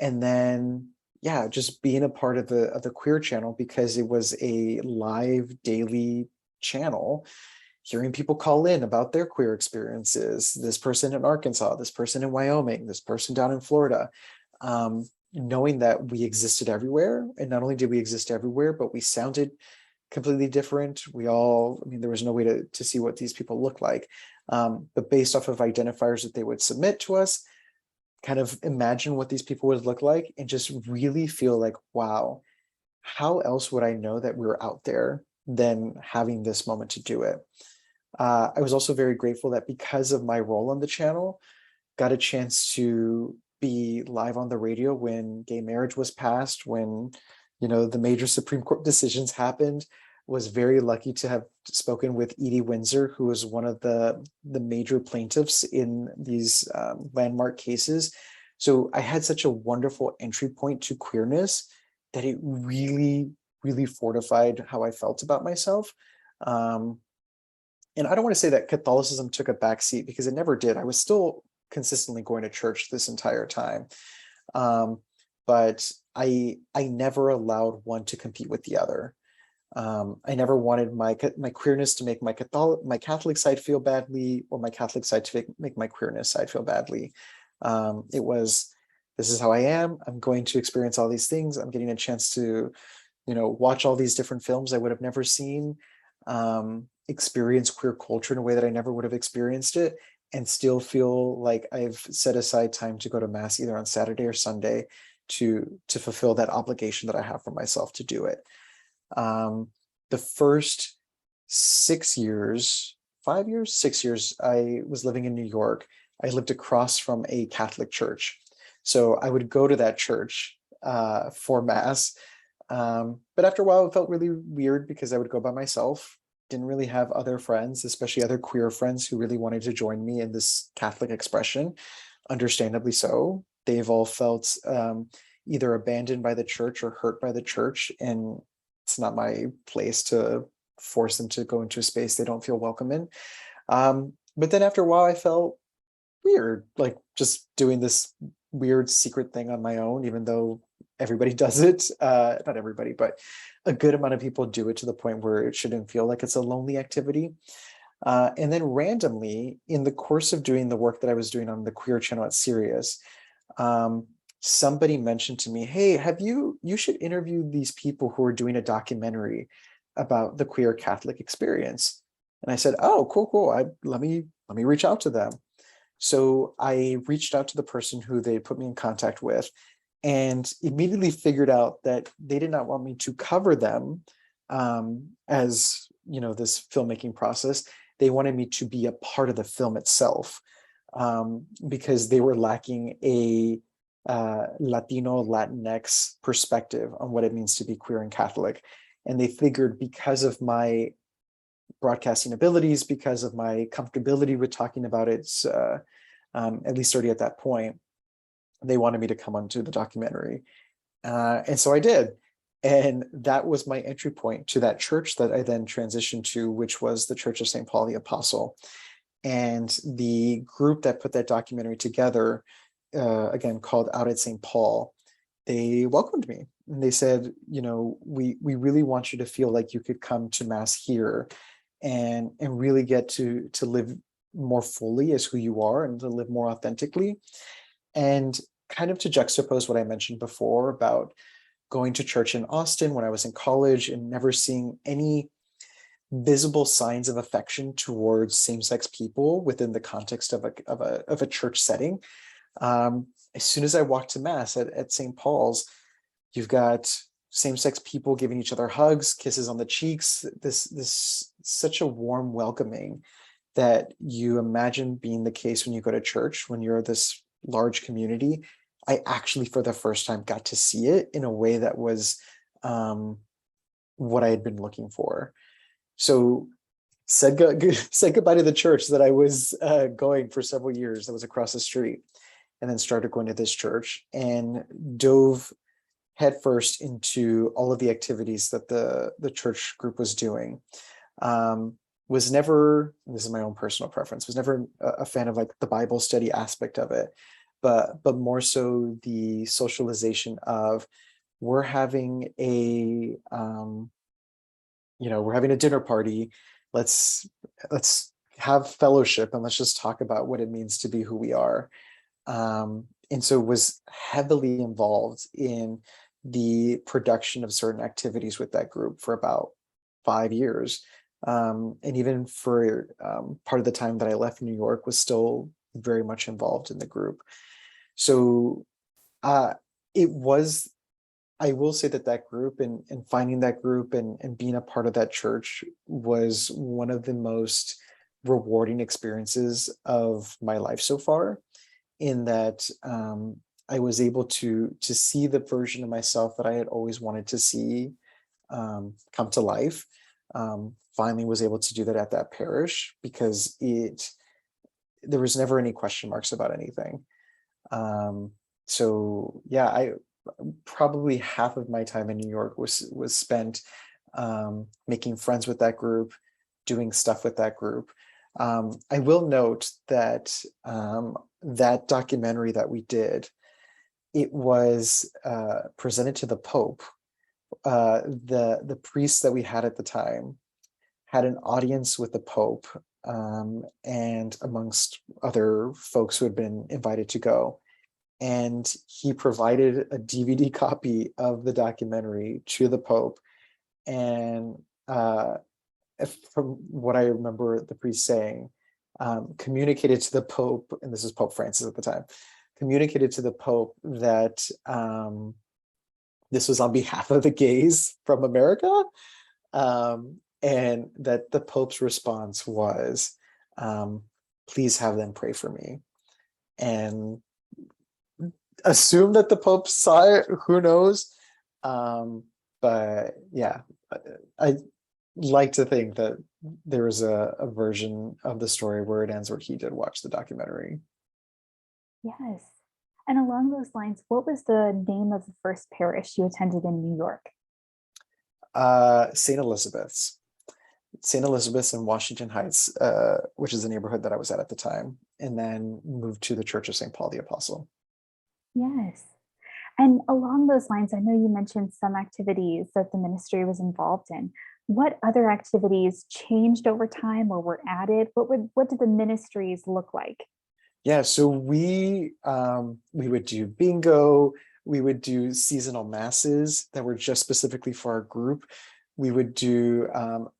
[SPEAKER 2] and then yeah, just being a part of the queer channel because it was a live daily channel, hearing people call in about their queer experiences, this person in Arkansas, this person in Wyoming, this person down in Florida, knowing that we existed everywhere. And not only did we exist everywhere, but we sounded completely different. We all, I mean, there was no way to see what these people look like. But based off of identifiers that they would submit to us, kind of imagine what these people would look like and just really feel like, wow, how else would I know that we were out there than having this moment to do it? I was also very grateful that because of my role on the channel, got a chance to be live on the radio when gay marriage was passed, when, you know, the major Supreme Court decisions happened. Was very lucky to have spoken with Edie Windsor, who was one of the major plaintiffs in these landmark cases. So I had such a wonderful entry point to queerness that it really, really fortified how I felt about myself. And I don't want to say that Catholicism took a backseat because it never did. I was still consistently going to church this entire time. But I never allowed one to compete with the other. I never wanted my queerness to make my Catholic side feel badly, or my Catholic side to make my queerness side feel badly. It was, this is how I am. I'm going to experience all these things. I'm getting a chance to, you know, watch all these different films I would have never seen, experience queer culture in a way that I never would have experienced it, and still feel like I've set aside time to go to mass either on Saturday or Sunday to fulfill that obligation that I have for myself to do it. The first 6 years, 5 years, 6 years, I was living in New York. I lived across from a Catholic church. So I would go to that church for mass. But after a while, it felt really weird because I would go by myself, didn't really have other friends, especially other queer friends who really wanted to join me in this Catholic expression. Understandably so. They've all felt either abandoned by the church or hurt by the church, and it's not my place to force them to go into a space they don't feel welcome in. But then after a while, I felt weird, like just doing this weird secret thing on my own, even though everybody does it. Not everybody, but a good amount of people do it to the point where it shouldn't feel like it's a lonely activity. And then randomly, in the course of doing the work that I was doing on the queer channel at Sirius, somebody mentioned to me, hey, you should interview these people who are doing a documentary about the queer Catholic experience. And I said, oh, cool. Let me reach out to them. So I reached out to the person who they put me in contact with, and immediately figured out that they did not want me to cover them as this filmmaking process. They wanted me to be a part of the film itself, because they were lacking a Latino, Latinx perspective on what it means to be queer and Catholic. And they figured, because of my broadcasting abilities, because of my comfortability with talking about it, at least already at that point, they wanted me to come onto the documentary. And so I did. And that was my entry point to that church that I then transitioned to, which was the Church of St. Paul the Apostle. And the group that put that documentary together, again, called Out at St. Paul, they welcomed me. And they said, we really want you to feel like you could come to Mass here and really get to live more fully as who you are and to live more authentically. And kind of to juxtapose what I mentioned before about going to church in Austin when I was in college and never seeing any visible signs of affection towards same-sex people within the context of a church setting. As soon as I walked to Mass at St. Paul's, you've got same-sex people giving each other hugs, kisses on the cheeks, this such a warm welcoming that you imagine being the case when you go to church, when you're this large community. I actually, for the first time, got to see it in a way that was what I had been looking for. So said goodbye to the church that I was going for several years, that was across the street, and then started going to this church and dove headfirst into all of the activities that the church group was doing. Was never, this is my own personal preference, was never a fan of like the Bible study aspect of it, but more so the socialization of, we're having a we're having a dinner party, let's have fellowship and let's just talk about what it means to be who we are. And so was heavily involved in the production of certain activities with that group for about 5 years. And even for part of the time that I left New York, was still very much involved in the group. So it was, I will say that group and finding that group and being a part of that church was one of the most rewarding experiences of my life so far, in that I was able to see the version of myself that I had always wanted to see come to life. Finally was able to do that at that parish, because there was never any question marks about anything. So yeah, I probably half of my time in New York was spent making friends with that group, doing stuff with that group. I will note that that documentary that we did, it was presented to the Pope. The priest that we had at the time had an audience with the Pope, and amongst other folks who had been invited to go. And he provided a DVD copy of the documentary to the Pope. And from what I remember the priest saying, communicated to the Pope, and this is Pope Francis at the time, communicated to the Pope that this was on behalf of the gays from America, and that the Pope's response was, please have them pray for me. And assume that the Pope saw it, who knows? But yeah, I like to think that there was a version of the story where it ends where he did watch the documentary.
[SPEAKER 1] Yes. And along those lines, what was the name of the first parish you attended in New York?
[SPEAKER 2] St. Elizabeth's. St. Elizabeth's in Washington Heights, which is the neighborhood that I was at the time, and then moved to the Church of St. Paul the Apostle.
[SPEAKER 1] Yes. And along those lines, I know you mentioned some activities that the ministry was involved in. what other activities changed over time or were added? What did the ministries look like?
[SPEAKER 2] Yeah, so we would do bingo, we would do seasonal masses that were just specifically for our group. We would do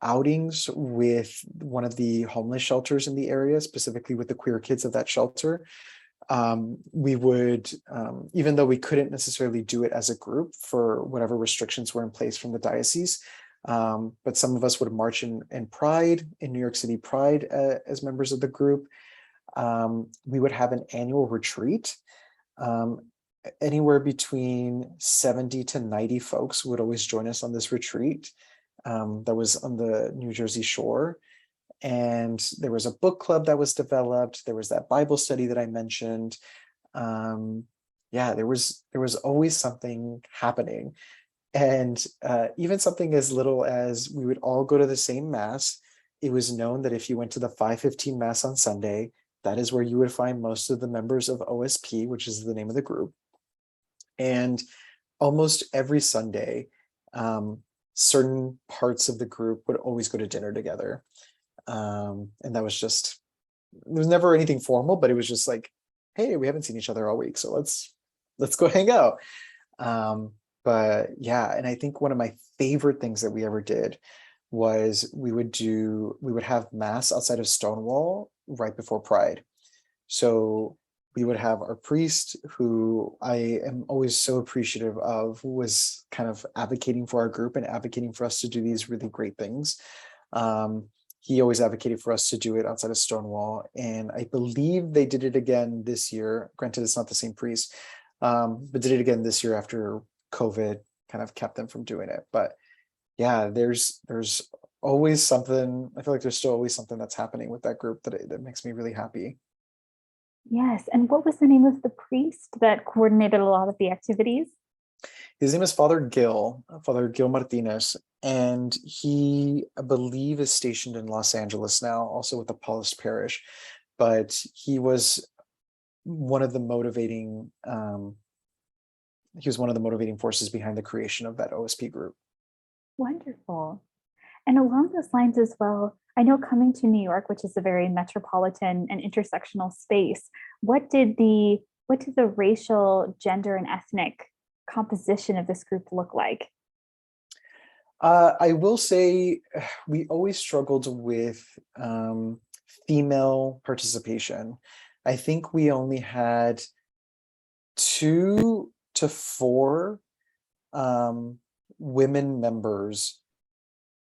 [SPEAKER 2] outings with one of the homeless shelters in the area, specifically with the queer kids of that shelter. We would, even though we couldn't necessarily do it as a group for whatever restrictions were in place from the diocese, but some of us would march in Pride, in New York City Pride, as members of the group. We would have an annual retreat. Anywhere between 70 to 90 folks would always join us on this retreat. That was on the New Jersey shore. And there was a book club that was developed. There was that Bible study that I mentioned. Yeah, there was always something happening. And even something as little as we would all go to the same mass. It was known that if you went to the 5:15 mass on Sunday, that is where you would find most of the members of OSP, which is the name of the group. And almost every Sunday, certain parts of the group would always go to dinner together. And that was just, there was never anything formal, but it was just like, hey, we haven't seen each other all week, so let's go hang out. But yeah, and I think one of my favorite things that we ever did was we would have mass outside of Stonewall right before Pride. So we would have our priest, who I am always so appreciative of, who was kind of advocating for our group and advocating for us to do these really great things. He always advocated for us to do it outside of Stonewall. And I believe they did it again this year. Granted, it's not the same priest, but did it again this year after COVID kind of kept them from doing it. But yeah, there's always something. I feel like there's still always something that's happening with that group that makes me really happy.
[SPEAKER 1] Yes. And what was the name of the priest that coordinated a lot of the activities?
[SPEAKER 2] His name is Father Gil Martinez, and he, I believe, is stationed in Los Angeles now, also with the Paulist parish. But he was one of the motivating forces behind the creation of that OSP group.
[SPEAKER 1] Wonderful. And along those lines as well, I know coming to New York, which is a very metropolitan and intersectional space, what did the racial, gender, and ethnic composition of this group look like?
[SPEAKER 2] I will say we always struggled with female participation. I think we only had 2 to 4 women members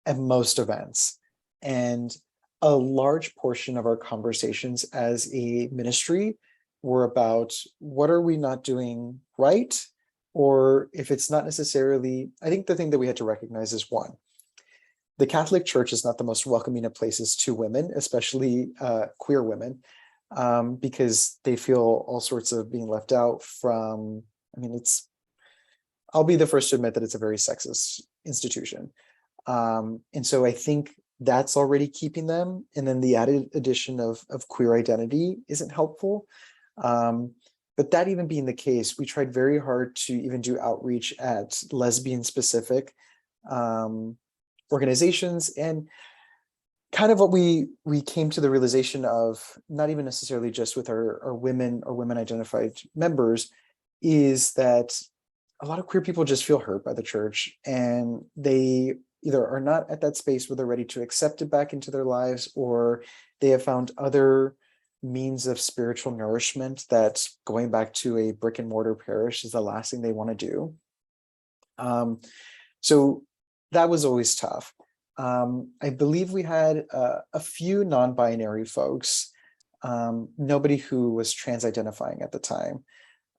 [SPEAKER 2] at most events. And a large portion of our conversations as a ministry were about what are we not doing right? Or if it's not necessarily, I think the thing that we had to recognize is, one, the Catholic Church is not the most welcoming of places to women, especially queer women, because they feel all sorts of being left out from, I'll be the first to admit that it's a very sexist institution. And so I think that's already keeping them. And then the added addition of queer identity isn't helpful. But that even being the case, we tried very hard to even do outreach at lesbian specific organizations. And kind of what we came to the realization of, not even necessarily just with our women or women identified members, is that a lot of queer people just feel hurt by the church, and they either are not at that space where they're ready to accept it back into their lives, or they have found other means of spiritual nourishment that going back to a brick and mortar parish is the last thing they want to do. So that was always tough. I believe we had a few non-binary folks, nobody who was trans-identifying at the time.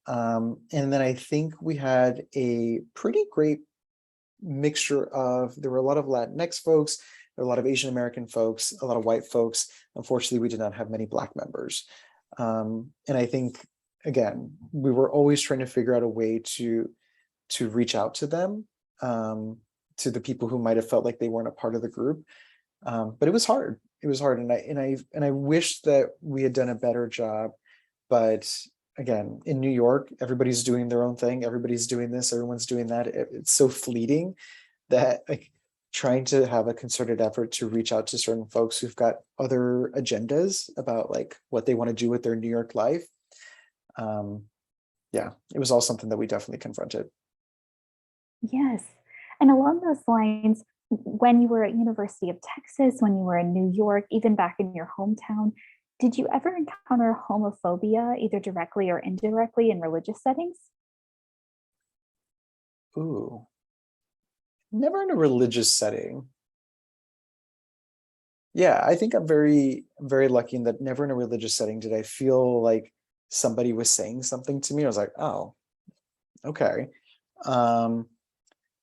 [SPEAKER 2] And then I think we had a pretty great mixture of, there were a lot of Latinx folks, there were a lot of Asian American folks, a lot of white folks. Unfortunately, we did not have many Black members. And I think, again, we were always trying to figure out a way to reach out to them, to the people who might have felt like they weren't a part of the group. But it was hard. It was hard. And I wish that we had done a better job. But again, in New York, everybody's doing their own thing. Everybody's doing this, everyone's doing that. It's so fleeting that, like, trying to have a concerted effort to reach out to certain folks who've got other agendas about like what they want to do with their New York life. Yeah, it was all something that we definitely confronted.
[SPEAKER 1] Yes. And along those lines, when you were at University of Texas, when you were in New York, even back in your hometown, did you ever encounter homophobia, either directly or indirectly in religious settings?
[SPEAKER 2] Ooh, never in a religious setting. Yeah, I think I'm very lucky in that never in a religious setting did I feel like somebody was saying something to me. I was like, oh, okay. Um,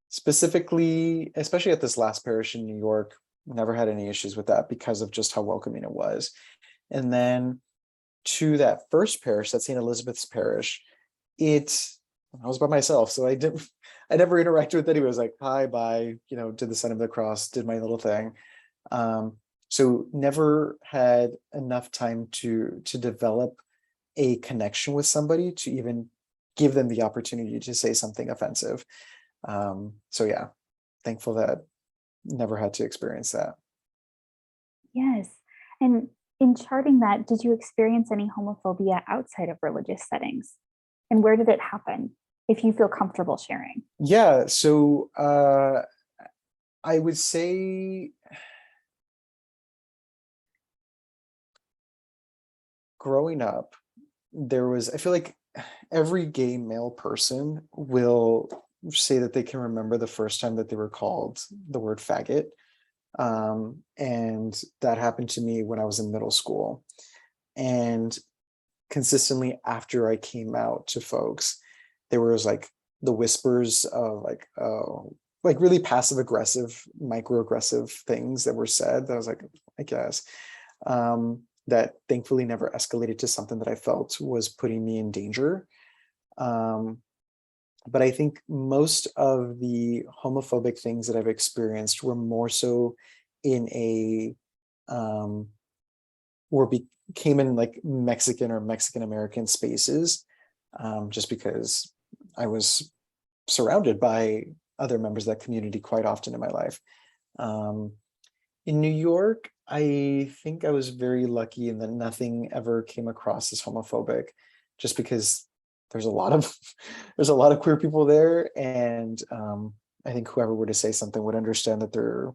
[SPEAKER 2] Specifically, especially at this last parish in New York, never had any issues with that because of just how welcoming it was. And then to that first parish, that St. Elizabeth's parish, I was by myself, so I never interacted with anyone. I was like, hi, bye, did the sign of the cross, did my little thing. So never had enough time to develop a connection with somebody to even give them the opportunity to say something offensive. So yeah, thankful that never had to experience that.
[SPEAKER 1] Yes. And in charting that, did you experience any homophobia outside of religious settings? And where did it happen? If you feel comfortable sharing.
[SPEAKER 2] Yeah, so I would say growing up, I feel like every gay male person will say that they can remember the first time that they were called the word faggot. And that happened to me when I was in middle school. And consistently after I came out to folks, there was like the whispers of like, oh, like really passive aggressive, microaggressive things that were said that I was like, I guess. That thankfully never escalated to something that I felt was putting me in danger. But I think most of the homophobic things that I've experienced were more so in a or became in like Mexican or Mexican American spaces, just because I was surrounded by other members of that community quite often in my life. In New York, I think I was very lucky in that nothing ever came across as homophobic, just because there's a lot of there's a lot of queer people there, and I think whoever were to say something would understand that they're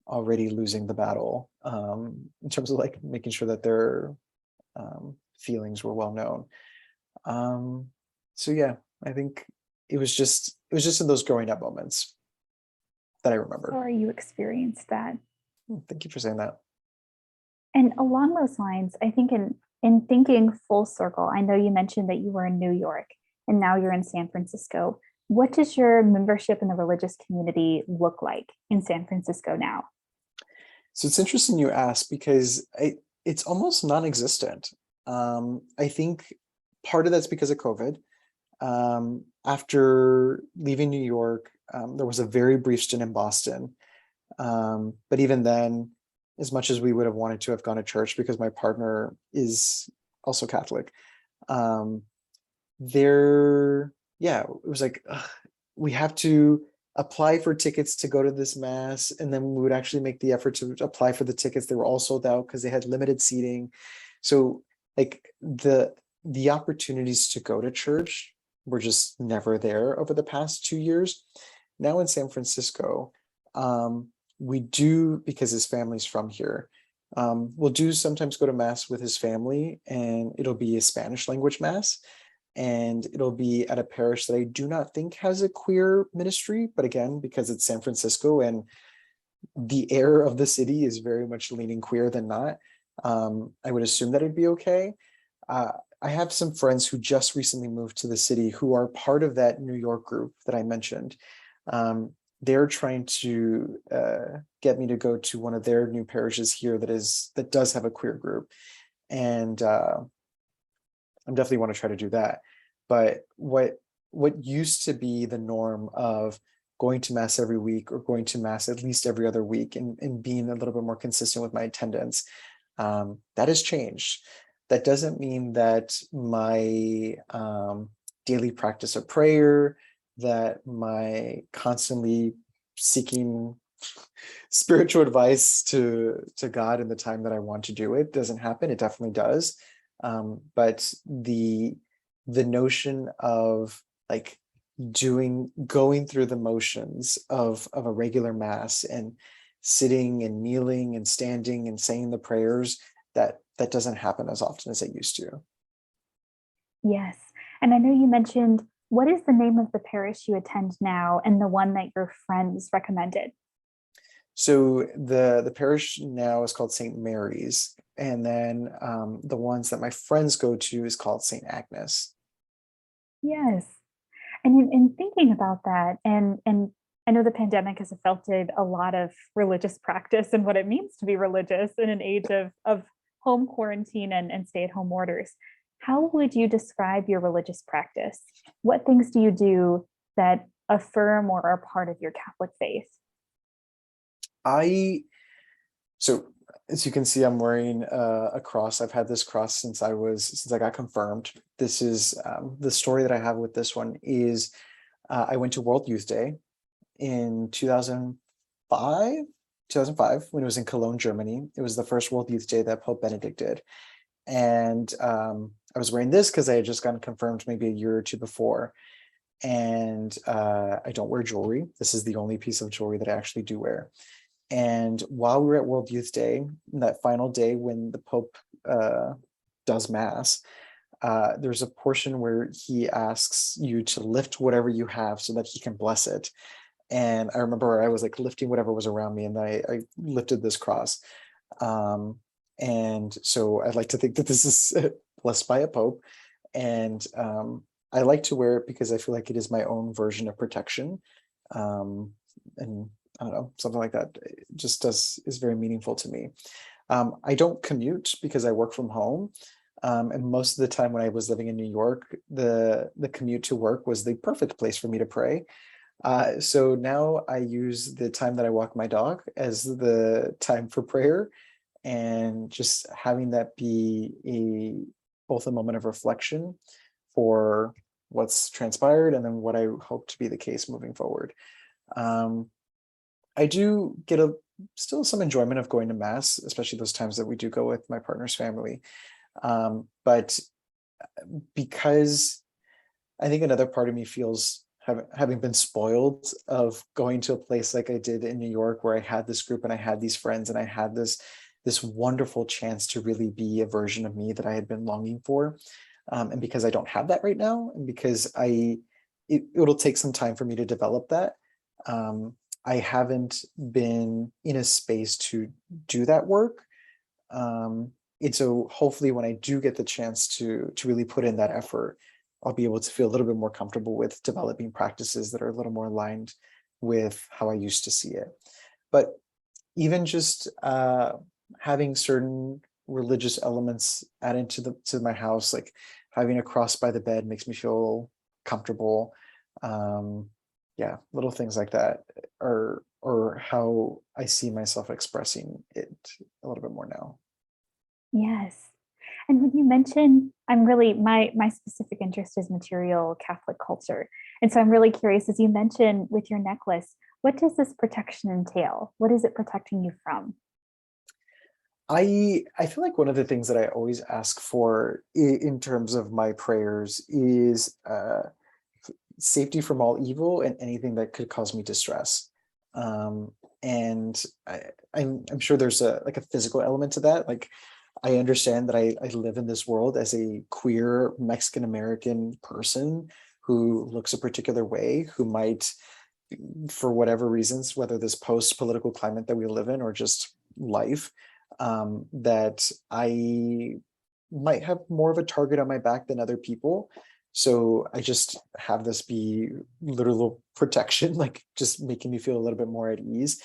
[SPEAKER 2] already losing the battle, in terms of like making sure that their feelings were well known. So yeah, I think it was just in those growing up moments that I remember.
[SPEAKER 1] Sorry you experienced that.
[SPEAKER 2] Thank you for saying that.
[SPEAKER 1] And along those lines, I think in thinking full circle, I know you mentioned that you were in New York and now you're in San Francisco. What does your membership in the religious community look like in San Francisco now?
[SPEAKER 2] So it's interesting you ask because it's almost non-existent. I think part of that's because of COVID. After leaving New York, there was a very brief stint in Boston. But even then, as much as we would have wanted to have gone to church because my partner is also Catholic, um, yeah, it was like, ugh, we have to apply for tickets to go to this mass, and then we would actually make the effort to apply for the tickets. They were all sold out because they had limited seating. So like the opportunities to go to church were just never there over the past 2 years. Now in San Francisco, we do, because his family's from here, we'll do sometimes go to mass with his family, and it'll be a Spanish language mass, and it'll be at a parish that I do not think has a queer ministry, but again, because it's San Francisco and the air of the city is very much leaning queer than not, I would assume that it'd be okay. I have some friends who just recently moved to the city who are part of that New York group that I mentioned. They're trying to get me to go to one of their new parishes here that does have a queer group, and I'm definitely want to try to do that. But what used to be the norm of going to mass every week or going to mass at least every other week, and being a little bit more consistent with my attendance, that has changed. That doesn't mean that my daily practice of prayer, that my constantly seeking spiritual advice to God in the time that I want to do it doesn't happen. It definitely does. But the notion of like going through the motions of a regular mass and sitting and kneeling and standing and saying the prayers, that doesn't happen as often as it used to.
[SPEAKER 1] Yes. And I know you mentioned, what is the name of the parish you attend now and the one that your friends recommended?
[SPEAKER 2] So the parish now is called St. Mary's, and then the ones that my friends go to is called St. Agnes.
[SPEAKER 1] Yes. And in thinking about that, and I know the pandemic has affected a lot of religious practice and what it means to be religious in an age of home quarantine and stay-at-home orders. How would you describe your religious practice? What things do you do that affirm or are part of your Catholic faith?
[SPEAKER 2] So as you can see, I'm wearing a cross. I've had this cross since I got confirmed. This is the story that I have with this one is I went to World Youth Day in 2005 when it was in Cologne, Germany. It was the first World Youth Day that Pope Benedict did. And I was wearing this because I had just gotten confirmed maybe a year or two before. And I don't wear jewelry. This is the only piece of jewelry that I actually do wear. And while we were at World Youth Day, that final day when the Pope does Mass, there's a portion where he asks you to lift whatever you have so that he can bless it. And I remember I was like lifting whatever was around me, and I lifted this cross. And so I'd like to think that this is blessed by a Pope. And I like to wear it because I feel like it is my own version of protection. And I don't know, something like that is very meaningful to me. I don't commute because I work from home. And most of the time when I was living in New York, the commute to work was the perfect place for me to pray. So now I use the time that I walk my dog as the time for prayer, and just having that be both a moment of reflection for what's transpired and then what I hope to be the case moving forward. I do get still some enjoyment of going to Mass, especially those times that we do go with my partner's family. But because I think another part of me feels having been spoiled of going to a place like I did in New York, where I had this group and I had these friends and I had this wonderful chance to really be a version of me that I had been longing for. And because I don't have that right now, and because it'll take some time for me to develop that, I haven't been in a space to do that work. And so hopefully when I do get the chance to really put in that effort, I'll be able to feel a little bit more comfortable with developing practices that are a little more aligned with how I used to see it. But even just having certain religious elements added to my house, like having a cross by the bed makes me feel comfortable. Yeah, little things like that or how I see myself expressing it a little bit more now.
[SPEAKER 1] Yes. And when you mention, I'm really, my specific interest is material Catholic culture. And so I'm really curious, as you mentioned with your necklace, what does this protection entail? What is it protecting you from?
[SPEAKER 2] I feel like one of the things that I always ask for in terms of my prayers is safety from all evil and anything that could cause me distress. And I'm sure there's like a physical element to that. Like I understand that I live in this world as a queer Mexican American person who looks a particular way, who might, for whatever reasons, whether this post-political climate that we live in or just life, that I might have more of a target on my back than other people. So I just have this be literal protection, like just making me feel a little bit more at ease.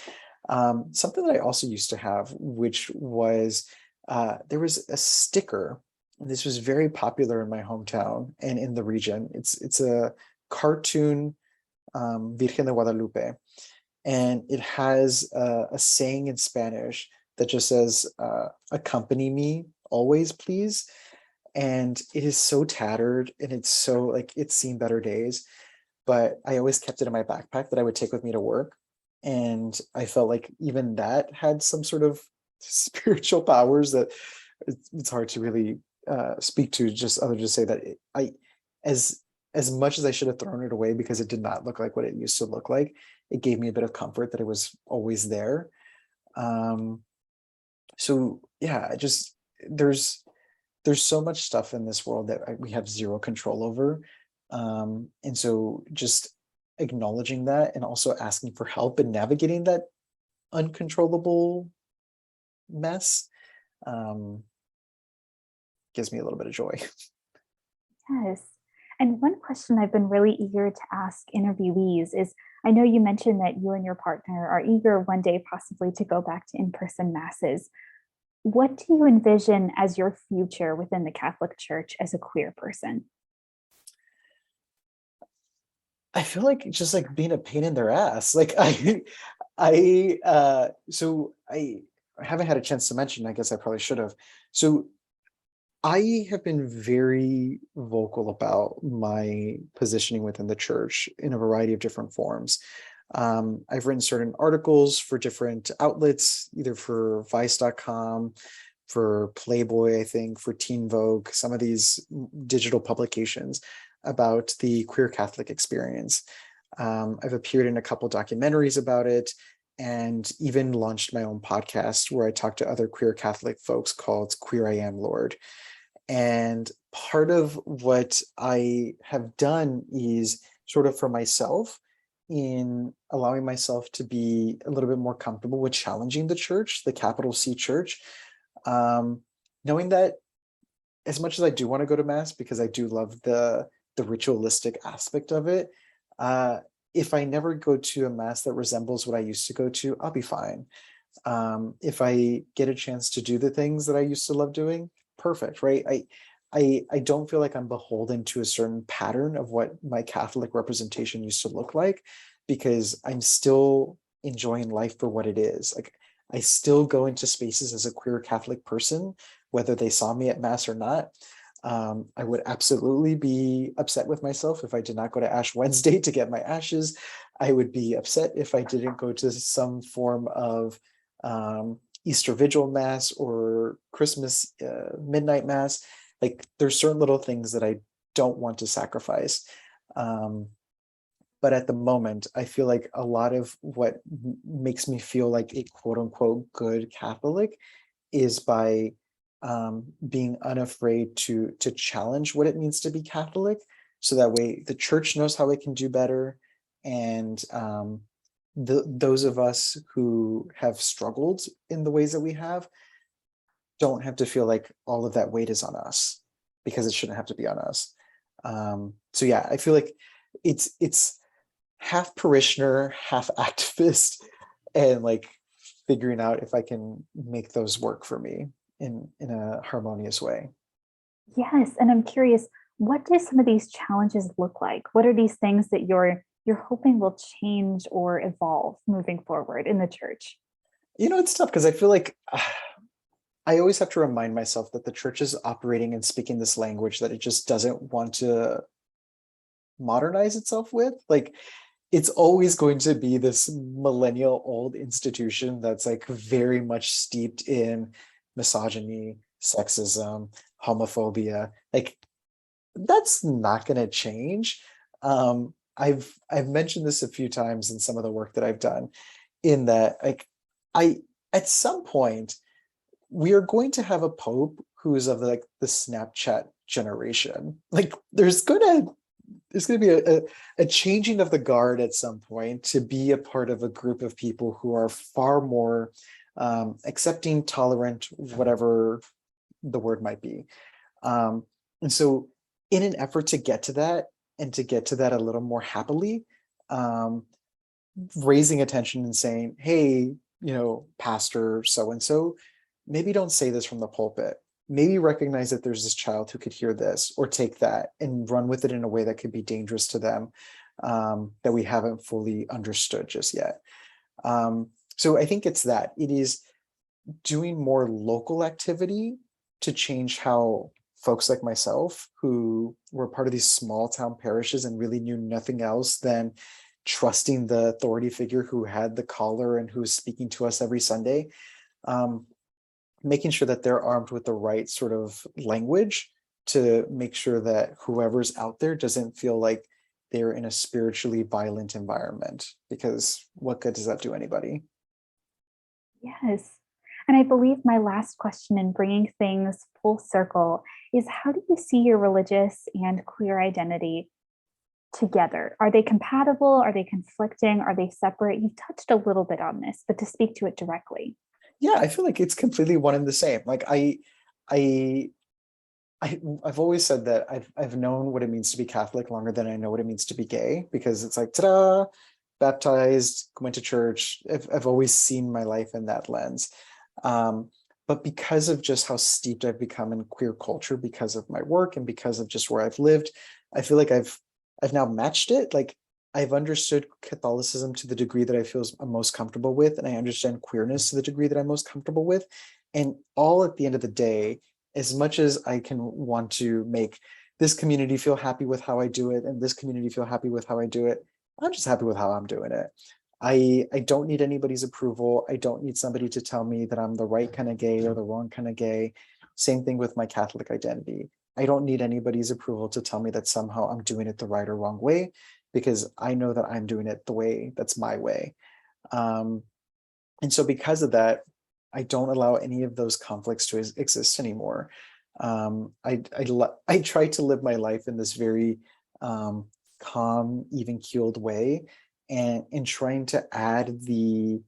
[SPEAKER 2] Something that I also used to have, which was there was a sticker, and this was very popular in my hometown and in the region. It's a cartoon Virgen de Guadalupe, and it has a saying in Spanish that just says, accompany me always, please. And it is so tattered and it's so like, it's seen better days, but I always kept it in my backpack that I would take with me to work. And I felt like even that had some sort of spiritual powers that it's hard to really speak to, just other to say that as as much as I should have thrown it away because it did not look like what it used to look like, it gave me a bit of comfort that it was always there. Um, so yeah, just there's there's so much stuff in this world that we have zero control over. And so just acknowledging that and also asking for help and navigating that uncontrollable mess um, gives me a little bit of joy.
[SPEAKER 1] Yes. And one question I've been really eager to ask interviewees is, I know you mentioned that you and your partner are eager one day possibly to go back to in-person masses. What do you envision as your future within the Catholic Church as a queer person?
[SPEAKER 2] I feel like just like being a pain in their ass. Like so I haven't had a chance to mention, I guess I probably should have. So I have been very vocal about my positioning within the church in a variety of different forms. I've written certain articles for different outlets, either for Vice.com, for Playboy, I think, for Teen Vogue, some of these digital publications about the queer Catholic experience. I've appeared in a couple documentaries about it, and even launched my own podcast where I talk to other queer Catholic folks called Queer I Am Lord. And part of what I have done is sort of for myself in allowing myself to be a little bit more comfortable with challenging the church, the capital C church, knowing that as much as I do want to go to mass because I do love the ritualistic aspect of it, if I never go to a mass that resembles what I used to go to, I'll be fine. If I get a chance to do the things that I used to love doing, perfect, right? I don't feel like I'm beholden to a certain pattern of what my Catholic representation used to look like, because I'm still enjoying life for what it is. Like I still go into spaces as a queer Catholic person, whether they saw me at mass or not. I would absolutely be upset with myself if I did not go to Ash Wednesday to get my ashes. I would be upset if I didn't go to some form of Easter Vigil Mass or Christmas midnight Mass. Like there's certain little things that I don't want to sacrifice. But at the moment, I feel like a lot of what makes me feel like a quote unquote good Catholic is by being unafraid to challenge what it means to be Catholic. So that way the church knows how it can do better. And those of us who have struggled in the ways that we have don't have to feel like all of that weight is on us, because it shouldn't have to be on us. So yeah, I feel like it's half parishioner, half activist, and like figuring out if I can make those work for me in a harmonious way.
[SPEAKER 1] Yes, and I'm curious, what do some of these challenges look like? What are these things that you're hoping will change or evolve moving forward in the church?
[SPEAKER 2] It's tough because I feel like I always have to remind myself that the church is operating and speaking this language that it just doesn't want to modernize itself with. Like it's always going to be this millennial old institution that's like very much steeped in misogyny, sexism, homophobia. Like that's not going to change. I've mentioned this a few times in some of the work that I've done, in that like I at some point we are going to have a pope who is of like the Snapchat generation. Like there's going to be a changing of the guard at some point to be a part of a group of people who are far more accepting, tolerant, whatever the word might be. And so in an effort to get to that, and to get to that a little more happily, um, raising attention and saying, hey, pastor so-and-so, maybe don't say this from the pulpit. Maybe recognize that there's this child who could hear this or take that and run with it in a way that could be dangerous to them, that we haven't fully understood just yet. So I think it's that. It is doing more local activity to change how folks like myself, who were part of these small town parishes and really knew nothing else than trusting the authority figure who had the collar and who's speaking to us every Sunday, making sure that they're armed with the right sort of language to make sure that whoever's out there doesn't feel like they're in a spiritually violent environment, because what good does that do anybody?
[SPEAKER 1] Yes. And I believe my last question in bringing things full circle is, how do you see your religious and queer identity together? Are they compatible? Are they conflicting? Are they separate? You've touched a little bit on this, but to speak to it directly.
[SPEAKER 2] Yeah, I feel like it's completely one and the same. Like I I've always said that I've known what it means to be Catholic longer than I know what it means to be gay, because it's like, ta-da, baptized, went to church. I've always seen my life in that lens. But because of just how steeped I've become in queer culture, because of my work and because of just where I've lived, I feel like I've now matched it. Like, I've understood Catholicism to the degree that I feel I'm most comfortable with, and I understand queerness to the degree that I'm most comfortable with. And all at the end of the day, as much as I can want to make this community feel happy with how I do it and this community feel happy with how I do it, I'm just happy with how I'm doing it. I don't need anybody's approval. I don't need somebody to tell me that I'm the right kind of gay or the wrong kind of gay. Same thing with my Catholic identity. I don't need anybody's approval to tell me that somehow I'm doing it the right or wrong way, because I know that I'm doing it the way that's my way. And so because of that, I don't allow any of those conflicts to exist anymore. I try to live my life in this very calm, even keeled way, and in trying to add the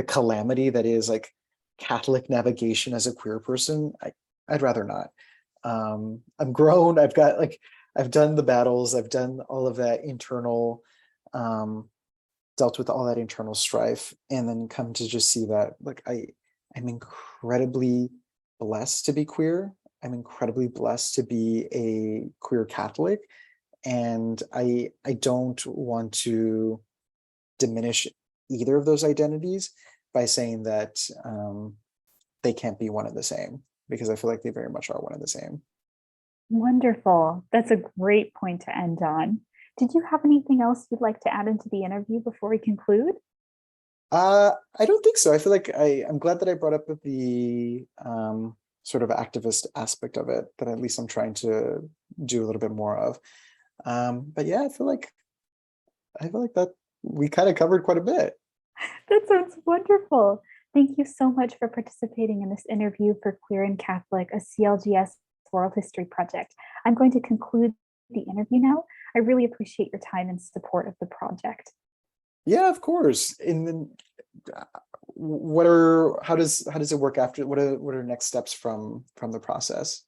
[SPEAKER 2] calamity that is like Catholic navigation as a queer person, I'd rather not. I'm grown. I've done the battles. I've done all of that internal, dealt with all that internal strife, and then come to just see that, like, I'm incredibly blessed to be queer. I'm incredibly blessed to be a queer Catholic, and I don't want to diminish either of those identities by saying that they can't be one and the same, because I feel like they very much are one and the same.
[SPEAKER 1] Wonderful. That's a great point to end on. Did you have anything else you'd like to add into the interview before we conclude?
[SPEAKER 2] I don't think so. I feel like I'm glad that I brought up the sort of activist aspect of it, that at least I'm trying to do a little bit more of. But yeah, I feel like that we kind of covered quite a bit.
[SPEAKER 1] That sounds wonderful. Thank you so much for participating in this interview for Queer and Catholic, a CLGS World History project. I'm going to conclude the interview now. I really appreciate your time and support of the project.
[SPEAKER 2] Yeah, of course. And then how does it work after? What are next steps from the process?